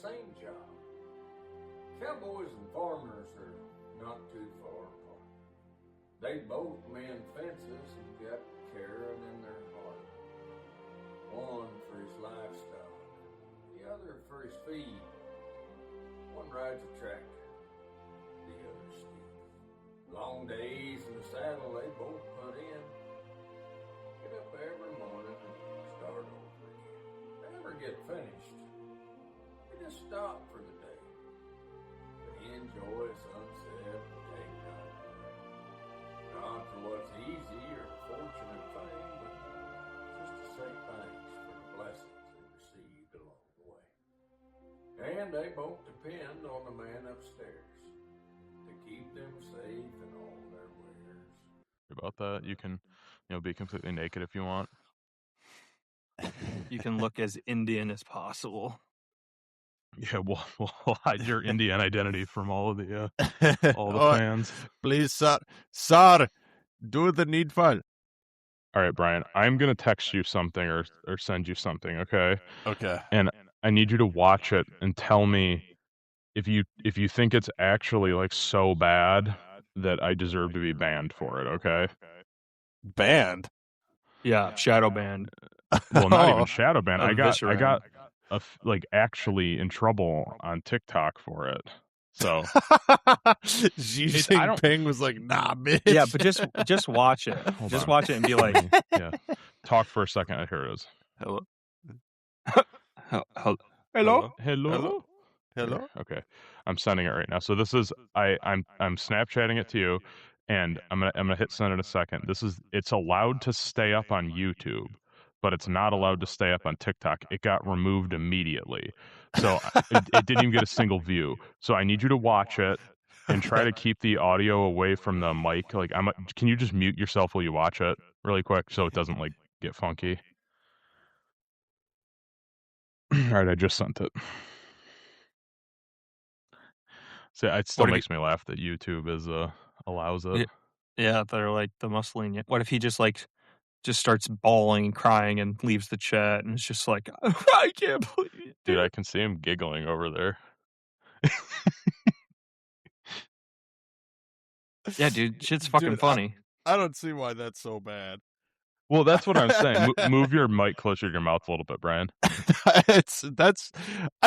same job. Cowboys and farmers are not too far apart. They both mend fences and got caring in their heart. One for his livestock, the other for his feed. One rides a tractor, the other steed. Long days in the saddle they both put in. Get up every morning and start over again. They never get finished. They just stop for the day. But he enjoys sunset and take night. Not for what's easy or fortune and fame, but just to say thanks for the blessings they received along the way. And they both depend on the man upstairs to keep them safe in all their wares. About that, you can, be completely naked if you want. You can look as Indian as possible. Yeah, we'll hide your Indian identity from all of the fans. Please, sir, do the needful. All right, Brian, I'm gonna text you something or send you something, okay? Okay. And I need you to watch it and tell me if you think it's actually like so bad that I deserve to be banned for it, okay? Banned? Yeah, shadow banned. Well, not even shadow banned. I got actually in trouble on TikTok for it. So Xi Jinping was like, "Nah, bitch." Yeah, but just watch it. Just watch it and be like, yeah. Talk for a second. Here it is. Hello. Hello. Okay, I'm sending it right now. So this is I'm Snapchatting it to you, and I'm gonna hit send in a second. It's allowed to stay up on YouTube, but it's not allowed to stay up on TikTok. It got removed immediately, so it didn't even get a single view. So I need you to watch it and try to keep the audio away from the mic. Like, can you just mute yourself while you watch it really quick so it doesn't like get funky? All right, I just sent it. See, it still makes me laugh that YouTube allows it. Yeah, they're like the most lenient. What if he just starts bawling and crying and leaves the chat and it's just like, I can't believe it. Dude, I can see him giggling over there. Yeah, dude, shit's fucking funny. I don't see why that's so bad. Well, that's what I'm saying. Move your mic closer to your mouth a little bit, Brian. I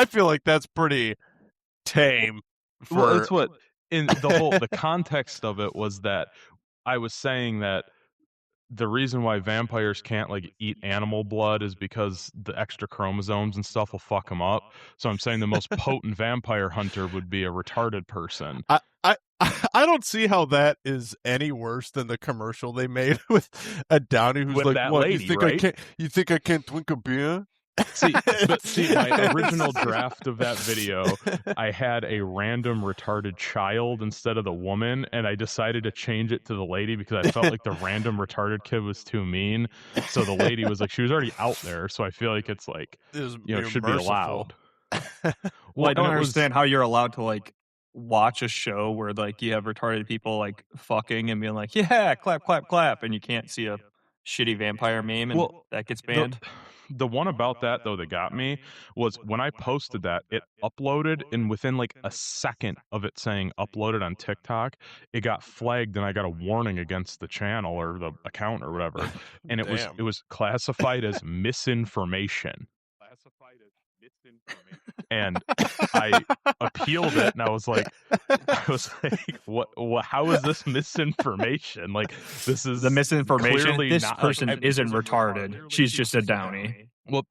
feel like that's pretty tame. Well, that's what in the context of it was that I was saying that the reason why vampires can't like eat animal blood is because the extra chromosomes and stuff will fuck them up. So I'm saying the most potent vampire hunter would be a retarded person. I don't see how that is any worse than the commercial they made with a Downey who's with like, that "What, lady, you think right? you think I can't drink a beer?" See, my original draft of that video, I had a random retarded child instead of the woman, and I decided to change it to the lady because I felt like the random retarded kid was too mean. So the lady was like, she was already out there, so I feel like it's like, it should be allowed. Well, I don't understand how you're allowed to like watch a show where like you have retarded people like fucking and being like, yeah, clap, clap, clap, and you can't see a shitty vampire meme and that gets banned. The one about that, though, that got me was when I posted that, it uploaded, and within like a second of it saying uploaded on TikTok, it got flagged, and I got a warning against the channel or the account or whatever, and it was classified as misinformation. And I appealed it, and I was like, what? How is this misinformation? Like, this is the misinformation. This person isn't retarded. She's just a Downey. Well,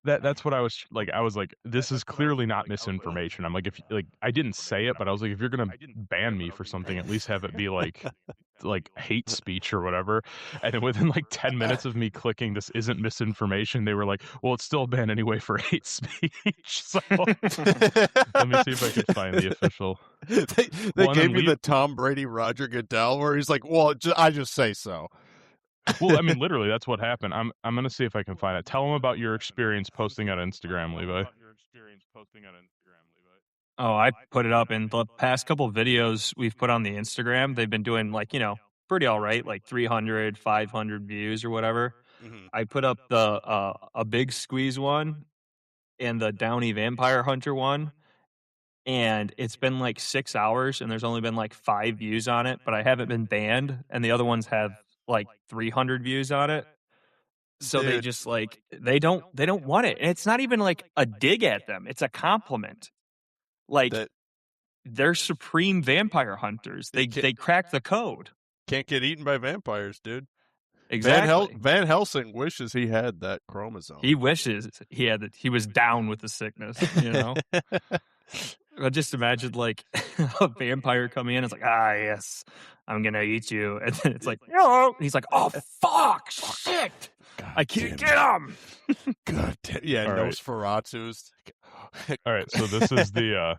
that's what I was like. I was like, this is clearly not misinformation. I'm like, if I didn't say it, but I was like, if you're gonna ban me for something, at least have it be like hate speech or whatever. And then within like 10 minutes of me clicking this isn't misinformation, they were like, well, it's still banned anyway for hate speech. So let me see if I can find the official. They gave me the Tom Brady Roger Goodell where he's like, well, I just say so. Well, I mean, literally, that's what happened. I'm gonna see if I can find it. Tell them about your experience posting on Instagram, Levi. Oh, I put it up in the past couple videos we've put on the Instagram. They've been doing pretty all right, like 300, 500 views or whatever. Mm-hmm. I put up the a big squeeze one. and the Downy Vampire Hunter one, and it's been like 6 hours, and there's only been like 5 views on it, but I haven't been banned, and the other ones have like 300 views on it. So they just like they don't want it, and it's not even like a dig at them; it's a compliment. Like they're supreme vampire hunters. They crack the code. Can't get eaten by vampires, dude. Exactly. Van Helsing wishes he had that chromosome. He wishes he had it. He was down with the sickness, you know. I just imagine like a vampire coming in. It's like, yes, I'm gonna eat you, and then it's like, no. He's like, oh fuck, shit, God I can't get him. God damn. Yeah, Nosferatu's. All right, so this is the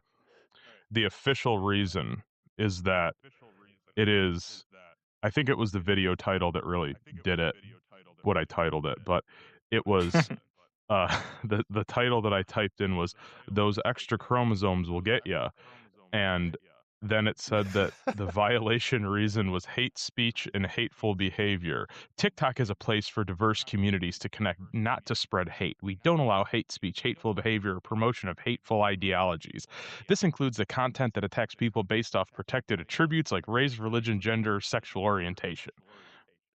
official reason is that it is. I think it was the video title that really did it. What I titled it, but it was the title that I typed in was "Those extra chromosomes will get ya," and then it said that the violation reason was hate speech and hateful behavior. TikTok is a place for diverse communities to connect, not to spread hate. We don't allow hate speech, hateful behavior, or promotion of hateful ideologies. This includes the content that attacks people based off protected attributes like race, religion, gender, sexual orientation.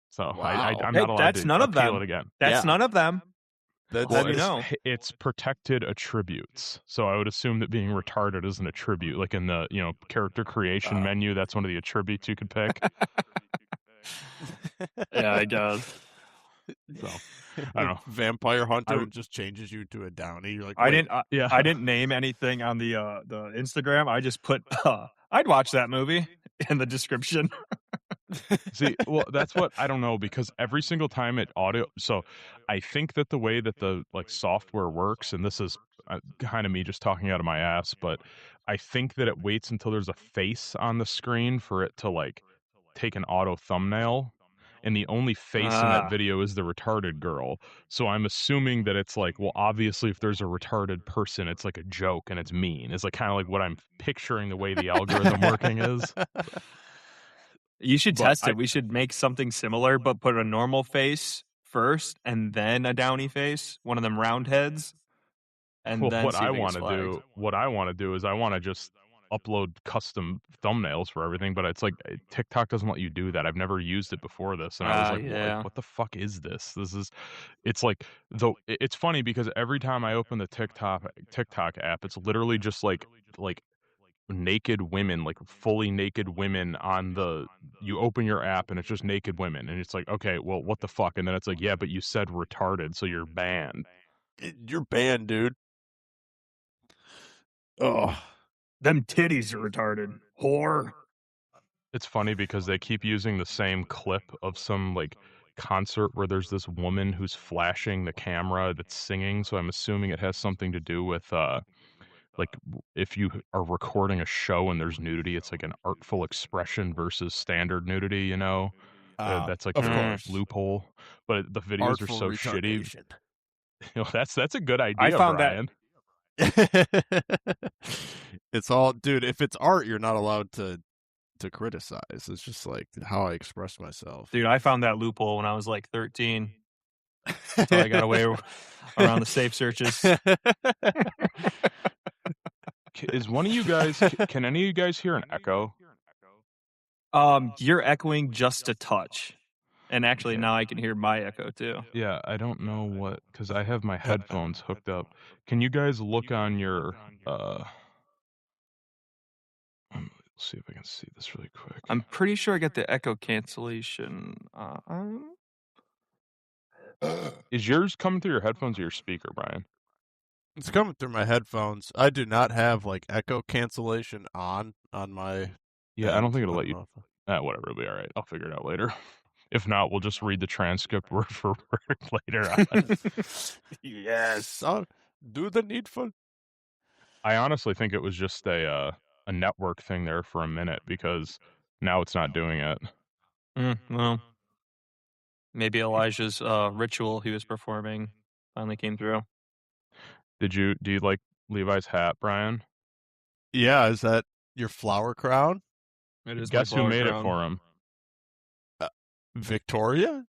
So wow. I'm not allowed that's to none of appeal them. it again. That's none of them. It's protected attributes. So I would assume that being retarded is an attribute, like in the character creation menu. That's one of the attributes you could pick. Yeah, I guess. So I don't know. Vampire Hunter just changes you to a Downy. You're like, I didn't name anything on the Instagram. I just put I'd watch that movie in the description. See, well, that's what I don't know, because every single time it audio. So I think that the way that the software works, and this is kind of me just talking out of my ass, but I think that it waits until there's a face on the screen for it to take an auto thumbnail. And the only face in that video is the retarded girl. So I'm assuming that it's like, well, obviously if there's a retarded person, it's like a joke and it's mean. It's like kind of like what I'm picturing the way the algorithm working is. You should test it. We should make something similar, but put a normal face first and then a Downy face, one of them round heads. And then what I want to do is I want to just upload custom thumbnails for everything, but it's like TikTok doesn't let you do that. I've never used it before this, and I was like, well, what the fuck is this? It's like, though it's funny because every time I open the TikTok app, it's literally just like naked women, like fully naked women you open your app and it's just naked women, and it's like, okay, well, what the fuck? And then it's like, yeah, but you said retarded, so you're banned. You're banned, dude. Oh, them titties are retarded. Whore. It's funny because they keep using the same clip of some concert where there's this woman who's flashing the camera that's singing, so I'm assuming it has something to do with if you are recording a show and there's nudity, it's like an artful expression versus standard nudity, that's like a loophole. But the videos artful are so retardation. Shitty. That's a good idea, I found Brian. It's all, dude, if it's art, you're not allowed to criticize. It's just like how I express myself. Dude, I found that loophole when I was like 13. That's how I got away around the safe searches. Is one of you guys, can any of you guys hear an echo? You're echoing just a touch. And actually now I can hear my echo too. Yeah, I don't know because I have my headphones hooked up. Can you guys look on your, let's see if I can see this really quick. I'm pretty sure I got the echo cancellation. Is yours coming through your headphones or your speaker, Brian? It's coming through my headphones. I do not have echo cancellation on my. Yeah, I don't think it'll let you. Whatever, it'll be all right. I'll figure it out later. If not, we'll just read the transcript word for word later on. Yes, I'll do the needful. I honestly think it was just a network thing there for a minute because now it's not doing it. Well, maybe Elijah's ritual he was performing finally came through. Do you like Levi's hat, Brian? Yeah, is that your flower crown? It is. Guess who made it for him? Victoria?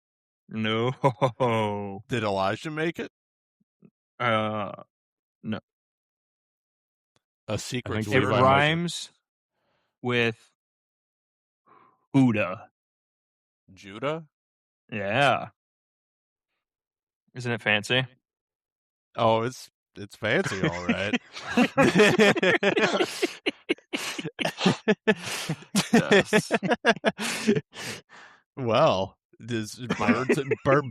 No. Did Elijah make it? No. A secret. think It Levi rhymes with Buddha. Judah? Yeah. Isn't it fancy? Oh, it's fancy, all right. Yes. Well, there's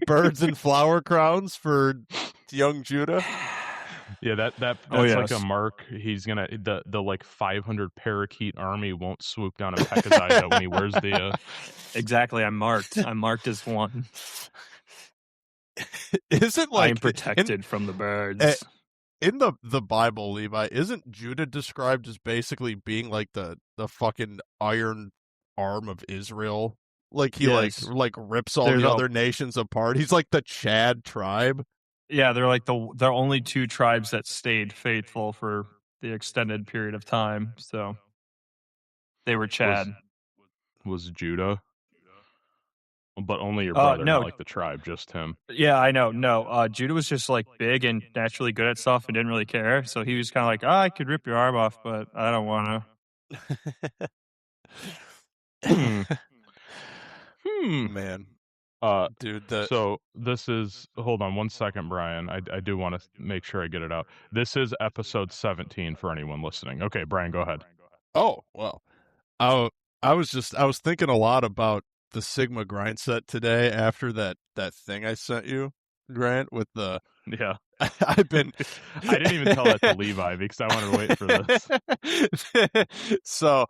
birds and flower crowns for young Judah. Yeah, that's like a mark. He's gonna the like 500 parakeet army won't swoop down and peck his eyes out when he wears the. Exactly, I'm marked. I'm marked as one. Isn't like I'm protected from the birds. In the Bible, Levi, isn't Judah described as basically being like the fucking iron arm of Israel? Like he like rips all the other nations apart. He's like the Chad tribe. Yeah, they're like the only two tribes that stayed faithful for the extended period of time. So they were Chad. Was Judah? But only your brother, not like the tribe, just him. Yeah, I know. No, Judah was just like big and naturally good at stuff and didn't really care. So he was kind of like, I could rip your arm off, but I don't want to. Man. Dude, so this is, hold on one second, Brian. I do want to make sure I get it out. This is episode 17 for anyone listening. Okay, Brian, go ahead. Oh, well. I was thinking a lot about the Sigma grind set today after that thing I sent you, Grant, with the I didn't even tell that to Levi because I wanted to wait for this. So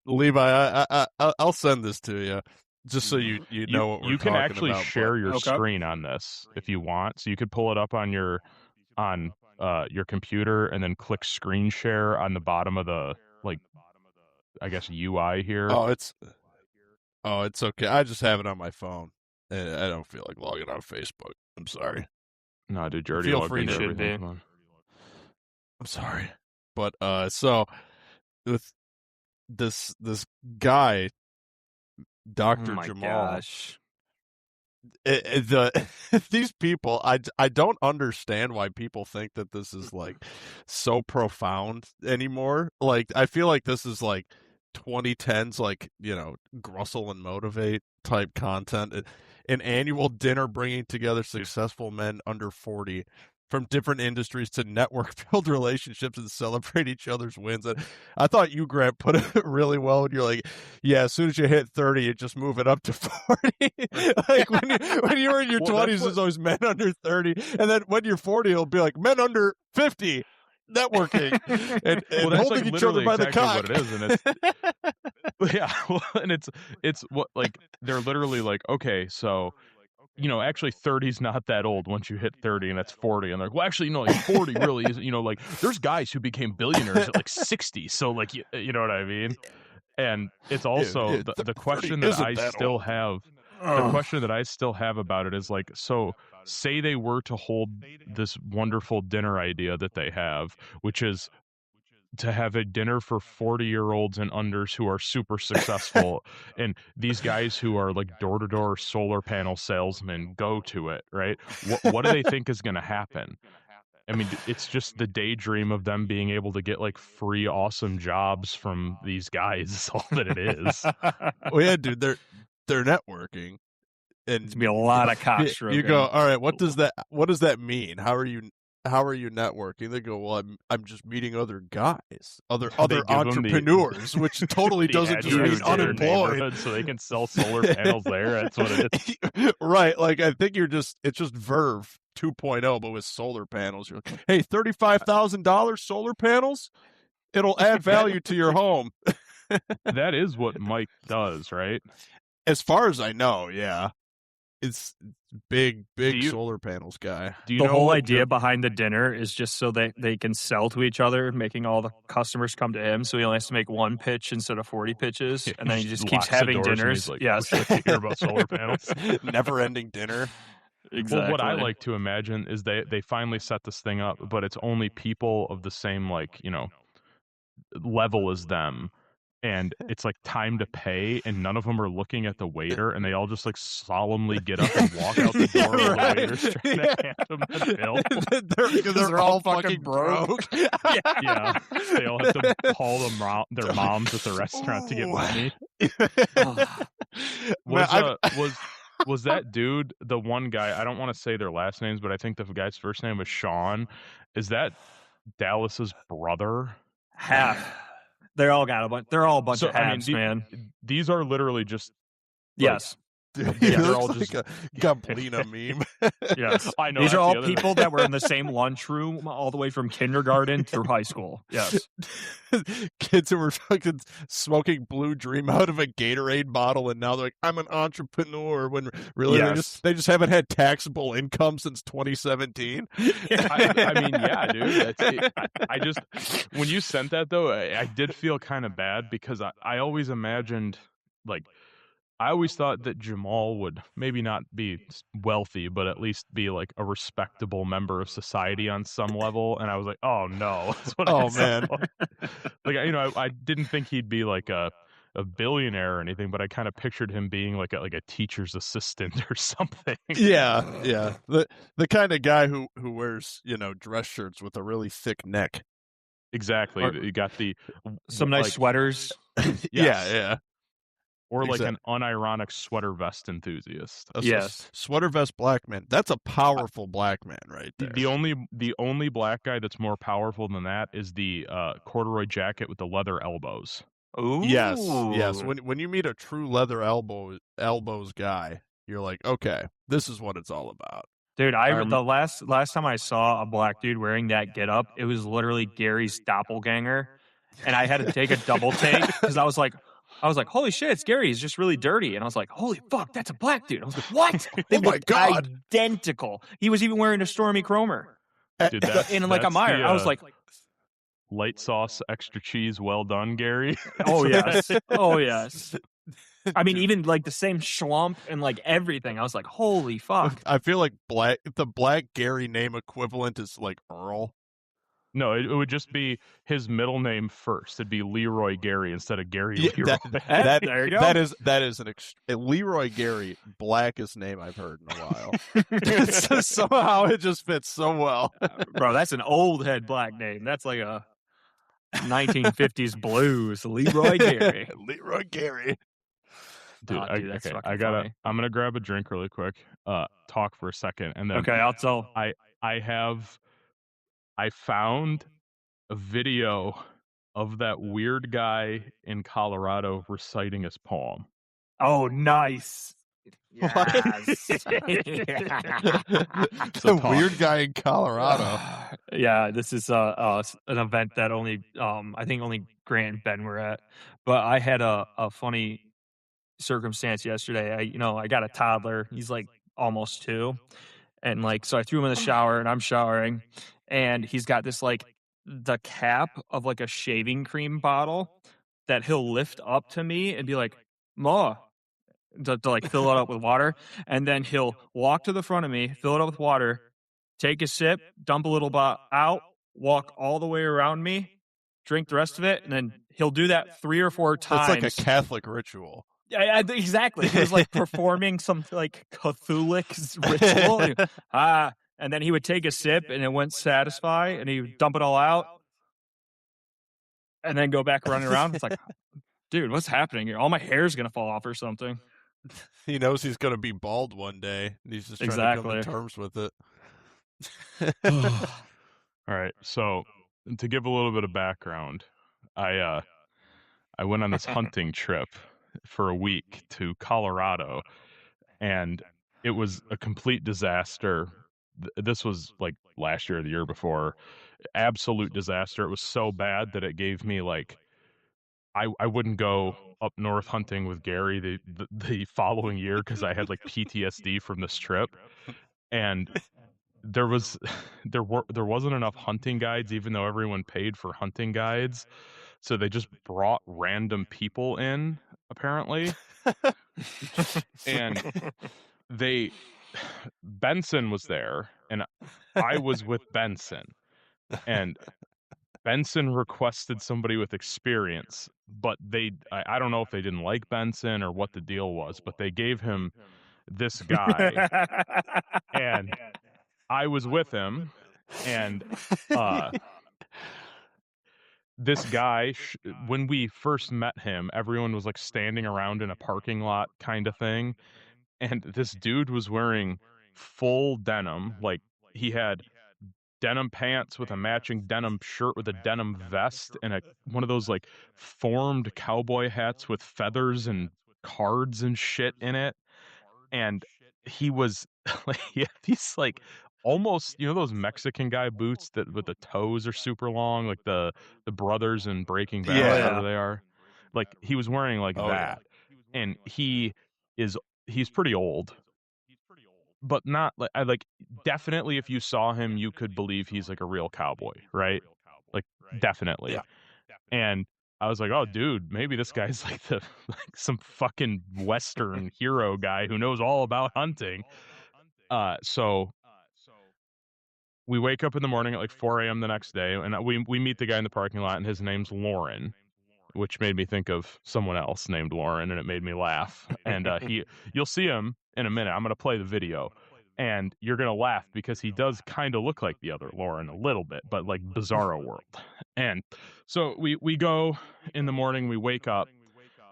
Levi, I'll send this to you just so you know what we're talking about. You can actually share your screen on this if you want. So you could pull it up on your computer and then click screen share on the bottom of the I guess UI here. Oh, it's okay. I just have it on my phone. I don't feel like logging on Facebook. I'm sorry. No, dude, you already logged into everything. I'm sorry. But so with this guy, Dr. Jamal. Gosh. These people, I don't understand why people think that this is like so profound anymore. Like I feel like this is like 2010s, like, you know, Grussel and Motivate type content. An annual dinner bringing together successful men under 40 from different industries to network build relationships and celebrate each other's wins. And I thought you, Grant, put it really well when you're like, yeah, as soon as you hit 30, you just move it up to 40. Like when you were in your 20s, there's always men under 30. And then when you're 40, it'll be like men under 50 networking and holding each other by the cock. What it is, and it's yeah, well, and it's what, like, they're literally like, okay, so, you know, actually 30's not that old once you hit 30, and that's 40. And they're like, well, actually, you know, like 40 really is, you know, like there's guys who became billionaires at like 60. So like, you know what I mean? And it's also the question that I still have. The question that I still have about it is like, so say they were to hold this wonderful dinner idea that they have, which is to have a dinner for 40-year-olds and unders who are super successful, and these guys who are like door-to-door solar panel salesmen go to it, right? What do they think is going to happen? I mean, it's just the daydream of them being able to get like free awesome jobs from these guys is all that it is. Well, yeah, dude, they're networking. And it's gonna be a lot of cockstroking. You go, all right, what does that mean? How are you networking? They go, well, I'm just meeting other guys, other entrepreneurs, which totally doesn't just mean unemployed, so they can sell solar panels there. That's what it is. Right. Like, I think it's just Verve 2.0, but with solar panels. You're like, hey, $35,000 solar panels? It'll add value to your home. That is what Mike does, right? As far as I know, yeah. It's big solar panels guy. Do you know the whole idea behind the dinner is just so that they can sell to each other, making all the customers come to him, so he only has to make one pitch instead of 40 pitches, and then he just keeps having dinners. Like, yes, I hear about solar panels. Never-ending dinner. Exactly. Well, what I like to imagine is they finally set this thing up, but it's only people of the same, like, you know, level as them and it's like time to pay, and none of them are looking at the waiter, and they all just like solemnly get up and walk out the door while the waiter's trying to hand them the bill. They're all fucking broke. Yeah, they all have to call their moms at the restaurant to get money. Was that dude the one guy? I don't want to say their last names, but I think the guy's first name was Sean. Is that Dallas's brother? Half. They're all a bunch of halves, man. These are literally just yes. They're all just like a Gablina meme. Yes, I know. These are all people that were in the same lunchroom all the way from kindergarten through high school. Yes, kids who were fucking smoking Blue Dream out of a Gatorade bottle, and now they're like, "I'm an entrepreneur." When really they just haven't had taxable income since 2017. I mean, yeah, dude. I just when you sent that though, I did feel kind of bad because I always imagined like. I always thought that Jamal would maybe not be wealthy, but at least be like a respectable member of society on some level. And I was like, oh no. That's what man. Like, I didn't think he'd be like a billionaire or anything, but I kind of pictured him being like a teacher's assistant or something. Yeah. The kind of guy who wears, dress shirts with a really thick neck. Exactly. You got some nice sweaters. Yeah. Or like an unironic sweater vest enthusiast. Yes. Sweater vest black man. That's a powerful black man right there. The only black guy that's more powerful than that is the corduroy jacket with the leather elbows. Ooh. Yes. When you meet a true leather elbows guy, you're like, okay, this is what it's all about. Dude, the last time I saw a black dude wearing that getup, it was literally Gary's doppelganger, and I had to take a double take because I was like, holy shit, it's Gary. He's just really dirty. And I was like, holy fuck, that's a black dude. I was like, what? They look identical. He was even wearing a Stormy Cromer. Dude, in like a Meyer. I was like, light sauce, extra cheese, well done, Gary. Oh, yes. Oh, yes. I mean, even like the same schlump and like everything. I was like, holy fuck. I feel like the black Gary name equivalent is like Earl. No, it would just be his middle name first. It'd be Leroy Gary instead of Gary Leroy. There you go. That is Leroy Gary, blackest name I've heard in a while. Somehow it just fits so well. Bro, that's an old head black name. That's like a 1950s blues. Leroy Gary. Leroy Gary. Dude, okay, I'm gonna grab a drink really quick. Talk for a second, and then okay, I'll tell. I found a video of that weird guy in Colorado reciting his poem. Oh, nice. Yes. The weird guy in Colorado. Yeah, this is an event that only I think only Grant and Ben were at. But I had a funny circumstance yesterday. I got a toddler. He's like almost 2. And like, so I threw him in the shower and I'm showering, and he's got this like the cap of like a shaving cream bottle that he'll lift up to me and be like, Ma, to like fill it up with water. And then he'll walk to the front of me, fill it up with water, take a sip, dump a little bit out, walk all the way around me, drink the rest of it. And then he'll do that 3 or 4 times. It's like a Catholic ritual. Yeah, exactly. He was like performing some like Catholic ritual. And then he would take a sip and it wouldn't satisfy, and he would dump it all out and then go back running around. It's like, dude, what's happening here? All my hair's going to fall off or something. He knows he's going to be bald one day. And he's just trying to come to terms with it. All right. So to give a little bit of background, I went on this hunting trip for a week to Colorado, and it was a complete disaster. This was like last year or the year before. Absolute disaster. It was so bad that it gave me like I wouldn't go up north hunting with Gary the following year because I had like PTSD from this trip. And there wasn't enough hunting guides, even though everyone paid for hunting guides. So they just brought random people in, apparently. And Benson was there, and I was with Benson. And Benson requested somebody with experience, but I don't know if they didn't like Benson or what the deal was, but they gave him this guy, and I was with him, and this guy, when we first met him, everyone was like standing around in a parking lot kind of thing, and this dude was wearing full denim, like he had denim pants with a matching denim shirt with a denim vest and one of those like formed cowboy hats with feathers and cards and shit in it. And he was like, he had these like almost, those Mexican guy boots that with the toes are super long, like the brothers in Breaking Bad, Yeah. whatever they are. Like he was wearing like that. And is he's pretty old, but not like definitely if you saw him you could believe he's like a real cowboy, right? Like definitely. Yeah. And I was like, oh dude, maybe this guy's like like some fucking Western hero guy who knows all about hunting. So we wake up in the morning at like 4 a.m. the next day, and we meet the guy in the parking lot, and his name's Lauren, which made me think of someone else named Lauren, and it made me laugh. And you'll see him in a minute. I'm gonna play the video, and you're gonna laugh because he does kind of look like the other Lauren a little bit, but like Bizarro World. And so we go in the morning, we wake up,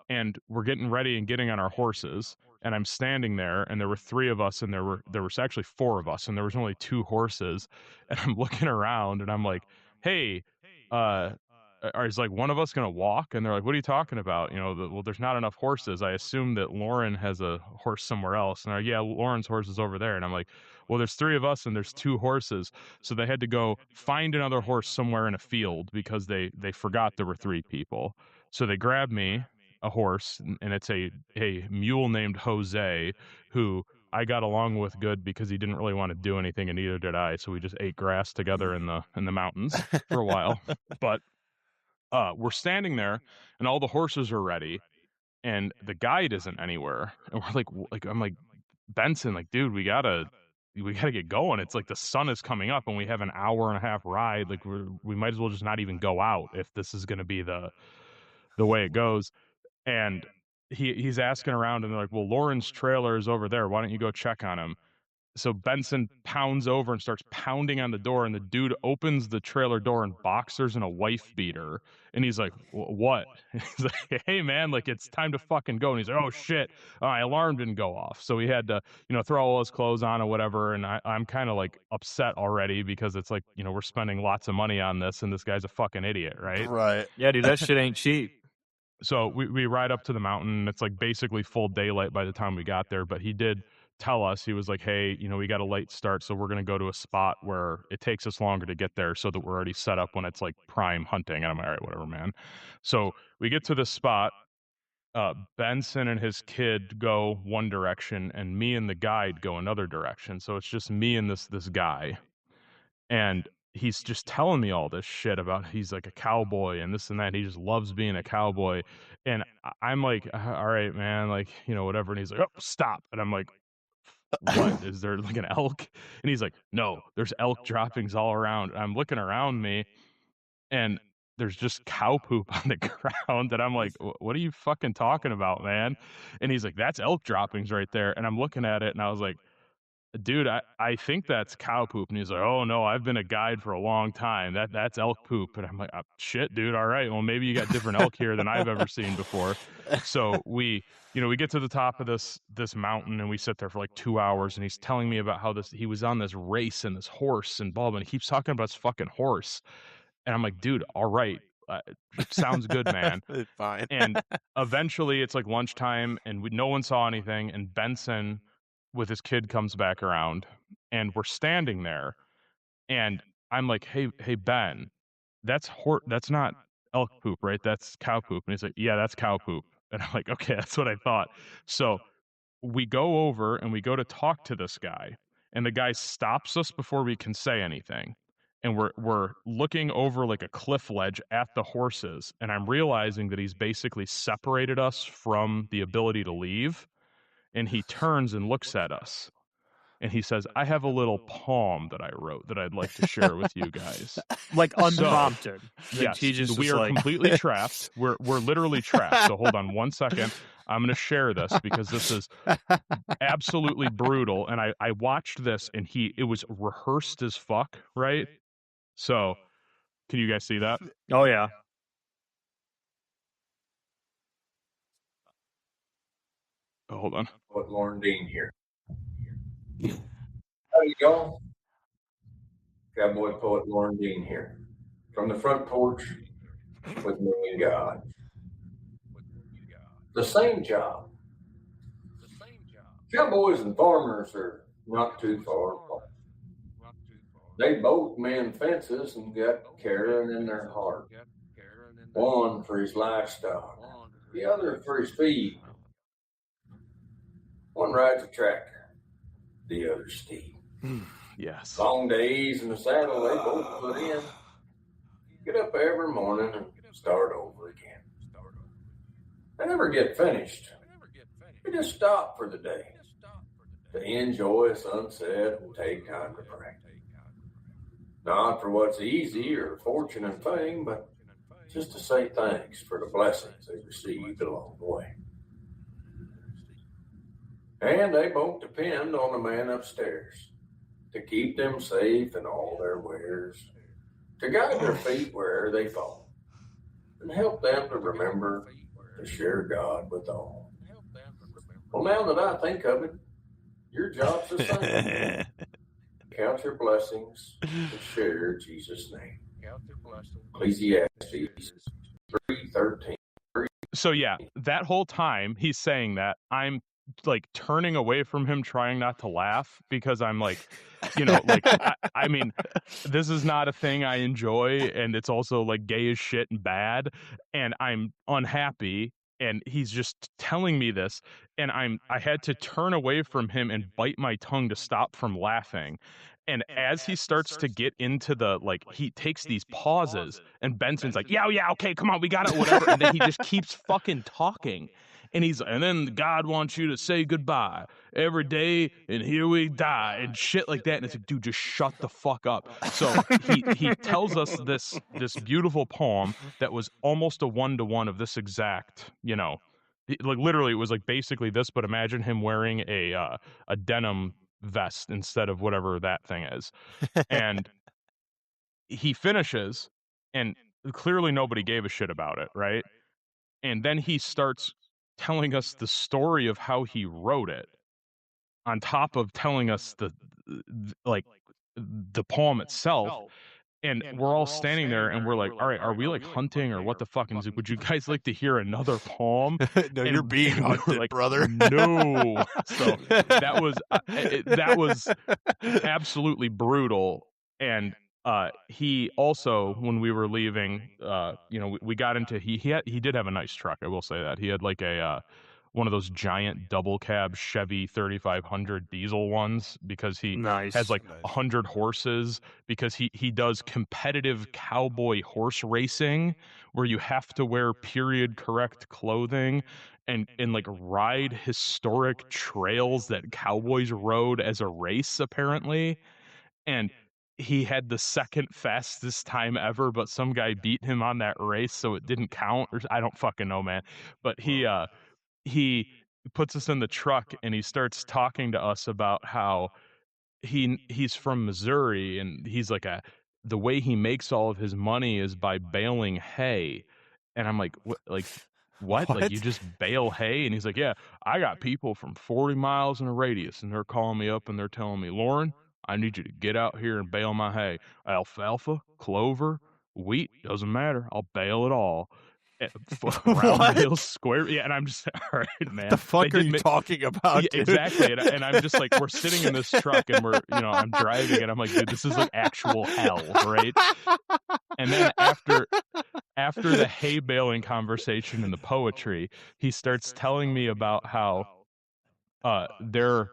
and we're getting ready and getting on our horses, and I'm standing there, and there were three of us, and there was actually four of us, and there was only two horses, and I'm looking around, and I'm like, hey, is like one of us gonna walk? And they're like, what are you talking about? Well, there's not enough horses. I assume that Lauren has a horse somewhere else. And they're like, yeah, Lauren's horse is over there. And I'm like, well, there's three of us and there's two horses. So they had to go find another horse somewhere in a field because they forgot there were three people. So they grabbed me a horse, and it's a mule named Jose, who I got along with good because he didn't really want to do anything, and neither did I. So we just ate grass together in the mountains for a while. But we're standing there, and all the horses are ready, and the guide isn't anywhere. And we're like I'm like, Benson, like, dude, we gotta get going. It's like the sun is coming up, and we have an hour and a half ride. Like we might as well just not even go out if this is gonna be the way it goes. And he's asking around, and they're like, well, Lauren's trailer is over there. Why don't you go check on him? So Benson pounds over and starts pounding on the door, and the dude opens the trailer door in boxers and a wife beater, and he's like, what? He's like, hey man, like, it's time to fucking go. And he's like, oh shit, my alarm didn't go off. So he had to throw all his clothes on or whatever. And I'm kind of like upset already because it's like, we're spending lots of money on this, and this guy's a fucking idiot, right? Yeah, dude, that shit ain't cheap. So we ride up to the mountain. It's like basically full daylight by the time we got there, but he did tell us, he was like, hey, we got a late start, so we're going to go to a spot where it takes us longer to get there so that we're already set up when it's like prime hunting. And I'm like, all right, whatever, man. So we get to this spot. Benson and his kid go one direction, and me and the guide go another direction. So it's just me and this guy. And he's just telling me all this shit about he's like a cowboy and this and that. He just loves being a cowboy. And I'm like, all right, man, like, whatever. And he's like, oh, stop. And I'm like, what? Is there like an elk? And he's like, no, there's elk droppings all around. And I'm looking around me, and there's just cow poop on the ground. And I'm like, what are you fucking talking about, man? And he's like, that's elk droppings right there. And I'm looking at it, and I was like, dude, I think that's cow poop. And he's like, oh no, I've been a guide for a long time. That's elk poop. And I'm like, shit, dude. All right. Well, maybe you got different elk here than I've ever seen before. So we get to the top of this mountain, and we sit there for like 2 hours, and he's telling me about how he was on this race and this horse and blah, blah, and he keeps talking about his fucking horse. And I'm like, dude, all right. Sounds good, man. Fine. And eventually it's like lunchtime, and no one saw anything. And Benson with his kid comes back around, and we're standing there, and I'm like, hey Ben, that's not elk poop, right? That's cow poop. And he's like, yeah, that's cow poop. And I'm like, okay, that's what I thought. So we go over and we go to talk to this guy, and the guy stops us before we can say anything. And we're looking over like a cliff ledge at the horses, and I'm realizing that he's basically separated us from the ability to leave. And he turns and looks at us, and he says, I have a little poem that I wrote that I'd like to share with you guys. Like unprompted. So, yes, he just we are completely trapped. We're literally trapped. So hold on one second. I'm going to share this because this is absolutely brutal. And I watched this, and it was rehearsed as fuck, right? So, can you guys see that? Oh, yeah. Oh, hold on. Poet Lauren Dean here. How you going? Cowboy Poet Lauren Dean here. From the front porch with me and God. The same job. Cowboys and farmers are not too far apart. They both mend fences and got caring in their heart. One for his livestock, the other for his feed. One rides a tractor, the other steed. Yes. Long days in the saddle they both put in. Get up every morning and start over again. They never get finished. They just stop for the day to enjoy a sunset and take time to pray. Not for what's easy or fortune and fame, but just to say thanks for the blessings they received along the way. And they both depend on the man upstairs to keep them safe in all their wares, to guide their feet wherever they fall, and help them to remember to share God with all. Well, now that I think of it, your job's the same. Count your blessings and share Jesus' name. Ecclesiastes 3:13. So yeah, that whole time he's saying that, I'm like turning away from him, trying not to laugh, because I'm like, like I mean, this is not a thing I enjoy, and it's also like gay as shit and bad, and I'm unhappy, and he's just telling me this, and I had to turn away from him and bite my tongue to stop from laughing. And as he starts to get into he takes these pauses, and Benson's like, yeah, okay, come on, we got it, whatever. And then he just keeps fucking talking. And then God wants you to say goodbye every day, and here we die, and shit like that. And it's like, dude, just shut the fuck up. So he tells us this beautiful poem that was almost a 1-to-1 of this exact, like literally it was like basically this, but imagine him wearing a denim vest instead of whatever that thing is. And he finishes, and clearly nobody gave a shit about it, right? And then he starts telling us the story of how he wrote it, on top of telling us the poem itself. And we're all standing there, and we're like, all right, are we like hunting or what the fuck? And he's like, would you guys like to hear another poem? No, you're being hunted, like, brother. No. So that was absolutely brutal. And he also, when we were leaving, we got into, he did have a nice truck, I will say that. He had like a one of those giant double cab Chevy 3500 diesel ones, because he has like 100 horses, because he does competitive cowboy horse racing where you have to wear period correct clothing and like ride historic trails that cowboys rode as a race, apparently. And he had the second fastest time ever, but some guy beat him on that race, so it didn't count, or I don't fucking know, man. But he puts us in the truck, and he starts talking to us about how he's from Missouri, and he's like, the way he makes all of his money is by baling hay. And I'm like, what? Like, you just bale hay? And he's like, yeah, I got people from 40 miles in a radius, and they're calling me up, and they're telling me, Lauren, I need you to get out here and bale my hay. Alfalfa, clover, wheat, doesn't matter. I'll bale it all. Round bales, square, yeah. And I'm just, all right, man. What the fuck are you talking about? Yeah, exactly. And I'm just like, we're sitting in this truck, and we're, I'm driving, and I'm like, dude, this is like actual hell, right? And then after the hay baling conversation and the poetry, he starts telling me about how they're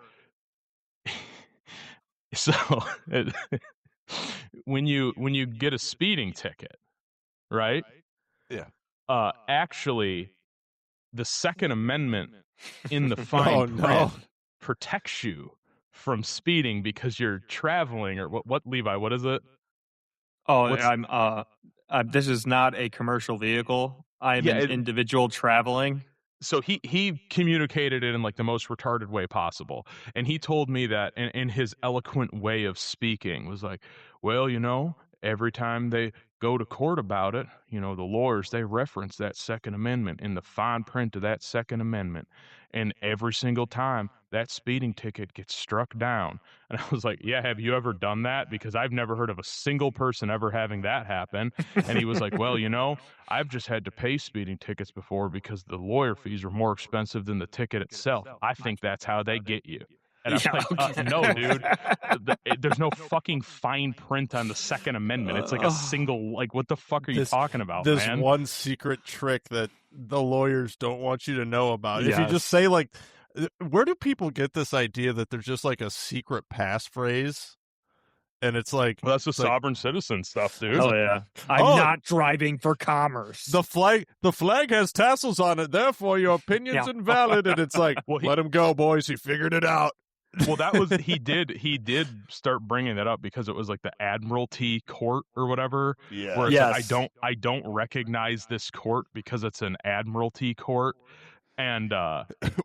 so when you get a speeding ticket, right? Yeah. Actually, the Second Amendment in the fine print protects you from speeding because you're traveling, or what Levi, what is it? Oh, What's this is not a commercial vehicle. I'm yeah, an individual traveling. so he communicated it in like the most retarded way possible, and he told me that in his eloquent way of speaking was like, well, every time they go to court about it, the lawyers, they reference that Second Amendment in the fine print of that Second Amendment, and every single time that speeding ticket gets struck down. And I was like, yeah, have you ever done that? Because I've never heard of a single person ever having that happen. And he was like, well, I've just had to pay speeding tickets before because the lawyer fees are more expensive than the ticket itself. I think that's how they get you. And I'm like, no, dude. There's no fucking fine print on the Second Amendment. It's like a single, like, what the fuck are you talking about, this man? one secret trick that the lawyers don't want you to know about. Yes. If you just say, like, where do people get this idea that there's just like a secret passphrase? And it's like, well, that's the sovereign citizen stuff, dude. Oh yeah, I'm not driving for commerce. The flag has tassels on it, therefore your opinion's invalid. And it's like, well, let him go, boys. He figured it out. Well, that was he did start bringing that up because it was like the Admiralty Court or whatever. Yeah. Where it's like, I don't recognize this court because it's an Admiralty Court. And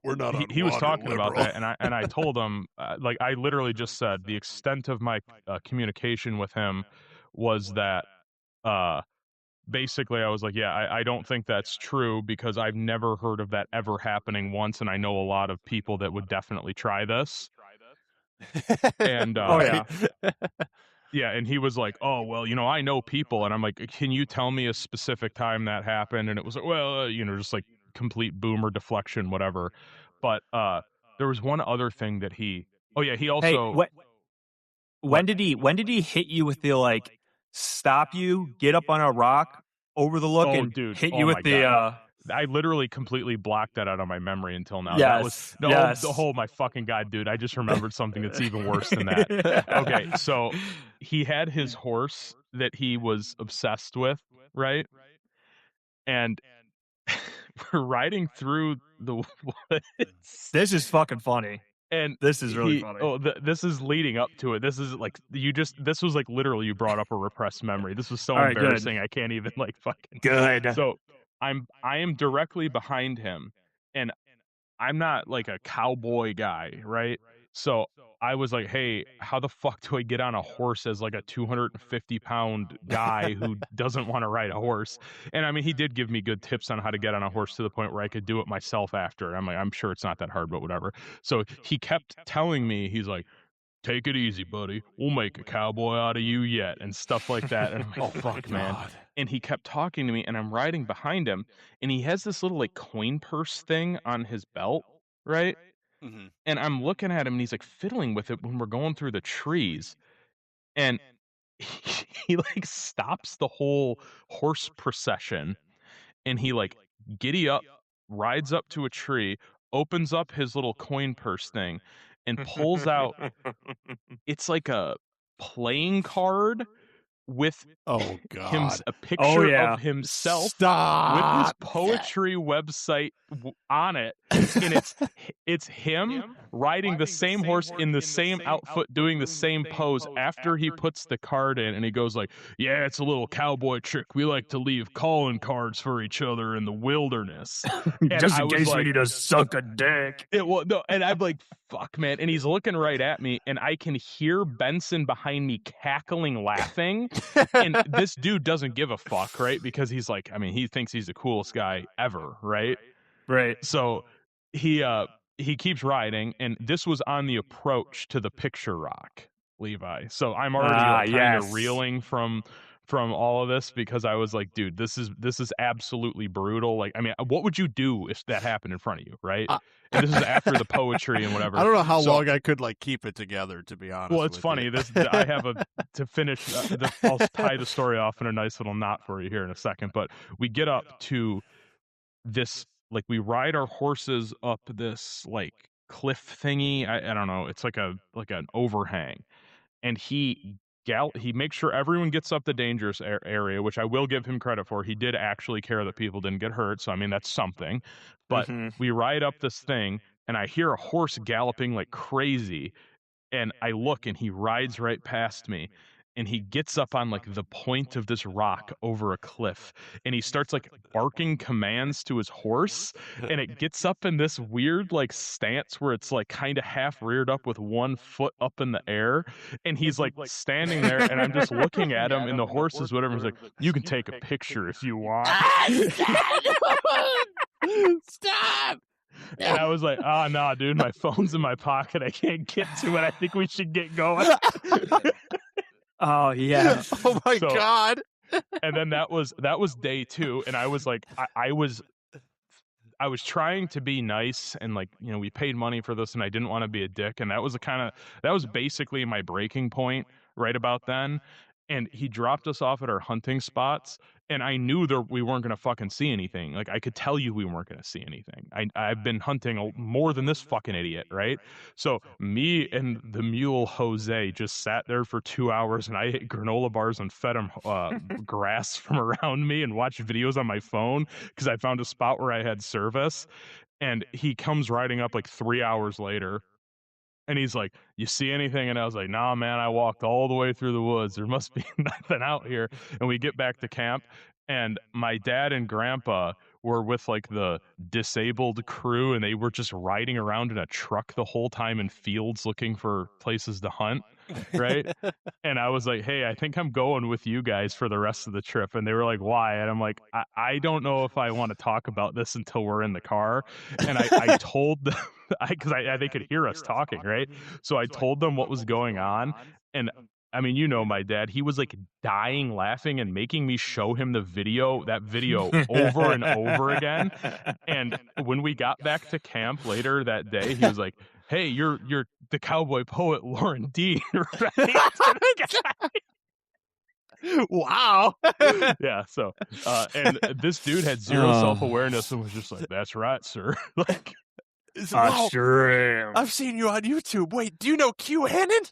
we're not. He was talking about that, and I told him, like, I literally just said the extent of my communication with him was that basically I was like, yeah, I don't think that's true because I've never heard of that ever happening once, and I know a lot of people that would definitely try this. And yeah, and he was like, oh, well, I know people, and I'm like, can you tell me a specific time that happened? And it was like, well, just like complete boomer deflection, whatever. But there was one other thing that he also when did he hit you with the like stop you, get up on a rock, overlook, and dude, hit you with the I literally completely blocked that out of my memory until now. Yes, that was oh my fucking God, dude. I just remembered something that's even worse than that. Okay, so he had his horse that he was obsessed with, right? And we're riding through the woods. This is fucking funny. And this is really funny. Oh, this is leading up to it. This is like this was like literally you brought up a repressed memory. This was so embarrassing. Good. I can't even like fucking. Good. So I am directly behind him, and I'm not like a cowboy guy, right? So I was like, hey, how the fuck do I get on a horse as like a 250-pound guy who doesn't want to ride a horse? And I mean, he did give me good tips on how to get on a horse to the point where I could do it myself after. I'm like, I'm sure it's not that hard, but whatever. So he kept telling me, he's like, take it easy, buddy. We'll make a cowboy out of you yet, and stuff like that. And I'm like, oh, fuck, man. And he kept talking to me, and I'm riding behind him, and he has this little like coin purse thing on his belt, right? Mm-hmm. And I'm looking at him, and he's like fiddling with it when we're going through the trees. And he like stops the whole horse procession, and he like giddy up, rides up to a tree, opens up his little coin purse thing, and pulls out, it's like a playing card with a picture of himself with his poetry website on it, and it's him riding the same horse in the same outfit doing the same pose after he puts the card in, and he goes like, yeah, it's a little cowboy trick. We like to leave calling cards for each other in the wilderness. Just in case we need to suck a dick. And I'm like, fuck, man. And he's looking right at me, and I can hear Benson behind me cackling, laughing. And this dude doesn't give a fuck, right? Because he's like, I mean, he thinks he's the coolest guy ever, right? Right. So he keeps riding, and this was on the approach to the picture rock, Levi. So I'm already kind of reeling from all of this because I was like, dude, this is absolutely brutal. Like, I mean, what would you do if that happened in front of you, right? And this is after the poetry and whatever. I don't know how long I could like keep it together, to be honest. Well, it's funny. I have to finish. I'll tie the story off in a nice little knot for you here in a second. But we get up to this, like, we ride our horses up this like cliff thingy. I don't know. It's like an overhang, and he makes sure everyone gets up the dangerous area, which I will give him credit for. He did actually care that people didn't get hurt, so I mean that's something. But we ride up this thing, and I hear a horse galloping like crazy, and I look, and he rides right past me, and he gets up on like the point of this rock over a cliff, and he starts like barking commands to his horse, and it gets up in this weird like stance where it's like kind of half reared up with one foot up in the air, and he's like standing there, and I'm just looking at him, and the horse is whatever. He's like, "You can take a picture if you want." Stop! And I was like, "Oh no, dude, my phone's in my pocket. I can't get to it. I think we should get going." Oh yeah. Oh my God. And then that was day 2, and I was like, I was trying to be nice, and like, you know, we paid money for this, and I didn't want to be a dick, and that was basically my breaking point right about then. And he dropped us off at our hunting spots, and I knew that we weren't gonna fucking see anything. Like, I could tell you we weren't gonna see anything. I've been hunting more than this fucking idiot, right? So me and the mule Jose just sat there for 2 hours, and I ate granola bars and fed him grass from around me, and watched videos on my phone because I found a spot where I had service. And he comes riding up like 3 hours later, and he's like, "You see anything?" And I was like, "Nah, man, I walked all the way through the woods. There must be nothing out here." And we get back to camp, and my dad and grandpa were with like the disabled crew, and they were just riding around in a truck the whole time in fields looking for places to hunt, right? And I was like, "Hey, I think I'm going with you guys for the rest of the trip." And they were like, "Why?" And I'm like, I don't know if I want to talk about this until we're in the car. And I told them, because they could hear us talking, right? So I told them what was going on. And I mean, you know, my dad, he was like dying laughing and making me show him that video over and over again. And when we got back to camp later that day, he was like, "Hey, you're the Cowboy Poet Lauren D." Right? Wow. Yeah. So, and this dude had zero self-awareness and was just like, "That's right, sir." Like, I sure am. I've seen you on YouTube. Wait, do you know Q Hannon?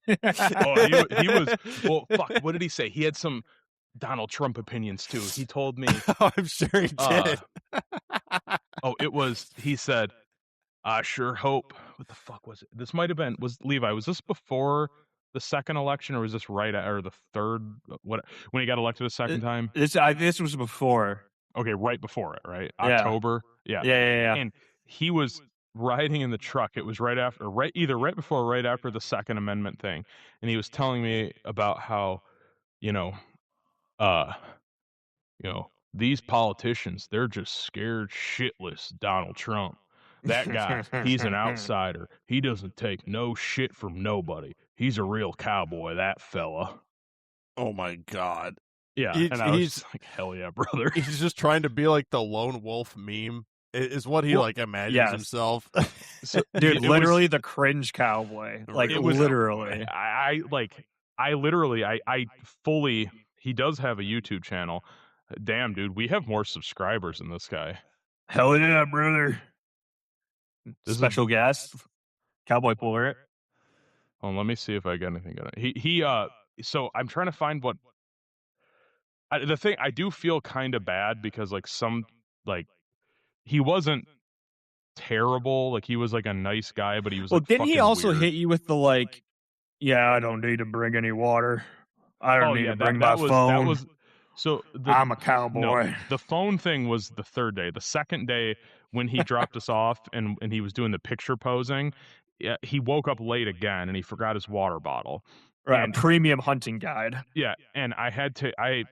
Oh, he was. Well, fuck. What did he say? He had some Donald Trump opinions too. He told me. Oh, I'm sure he did. It was. He said, "I sure hope." What the fuck was it? This might have been. Was Levi? Was this before the second election, or was this right or the third? What, when he got elected a second time? This was before. Okay, right before it, right? Yeah. October. Yeah. And he was riding in the truck. It was either right before or right after the Second Amendment thing, and he was telling me about how, you know, these politicians, they're just scared shitless. Donald Trump, that guy, he's an outsider. He doesn't take no shit from nobody. He's a real cowboy, that fella. Oh my God. Yeah, and I was just like, hell yeah, brother. He's just trying to be like the lone wolf meme. Is what he like imagines himself. So, dude, literally the cringe cowboy. Like, it was literally. I fully. He does have a YouTube channel. Damn, dude, we have more subscribers than this guy. Hell yeah, brother. Special guest, Cowboy Poet. Oh, let me see if I got anything on it. So I'm trying to find what. The thing, I do feel kind of bad because he wasn't terrible. Like, he was like a nice guy, but he was like, didn't he also weird. hit you with the like, "Yeah, I don't need to bring any water. I don't need to bring my phone. I'm a cowboy." No, the phone thing was the third day. The second day, when he dropped us off and he was doing the picture posing, he woke up late again and he forgot his water bottle. Right, and premium hunting guide. Yeah, and I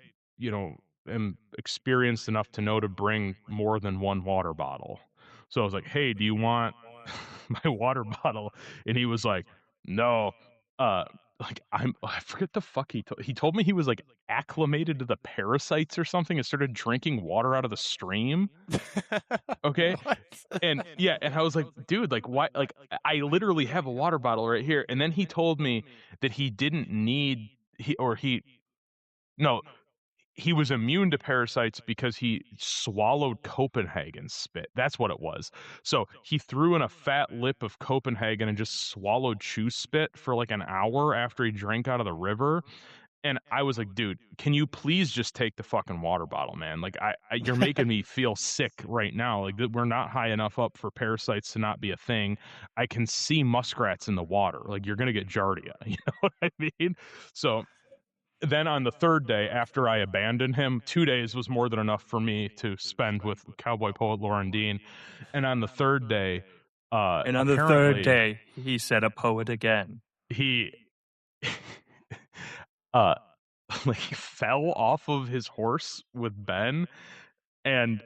am experienced enough to know to bring more than one water bottle. So I was like, "Hey, do you want my water bottle?" And he was like, "No." I forget the fuck he told me he was like acclimated to the parasites or something and started drinking water out of the stream. Okay. And I was like, "Dude, like, why?" Like, I literally have a water bottle right here. And then he told me that he didn't need he was immune to parasites because he swallowed Copenhagen spit. That's what it was. So he threw in a fat lip of Copenhagen and just swallowed chew spit for like an hour after he drank out of the river. And I was like, dude, can you please just take the fucking water bottle, man? Like, you're making me feel sick right now. Like, we're not high enough up for parasites to not be a thing. I can see muskrats in the water. Like, you're gonna get giardia. You know what I mean? So then on the third day, after I abandoned him, 2 days was more than enough for me to spend with Cowboy Poet Lauren Dean. And on the third day, and on the apparently, third day, he said a poet again. He like fell off of his horse with Ben and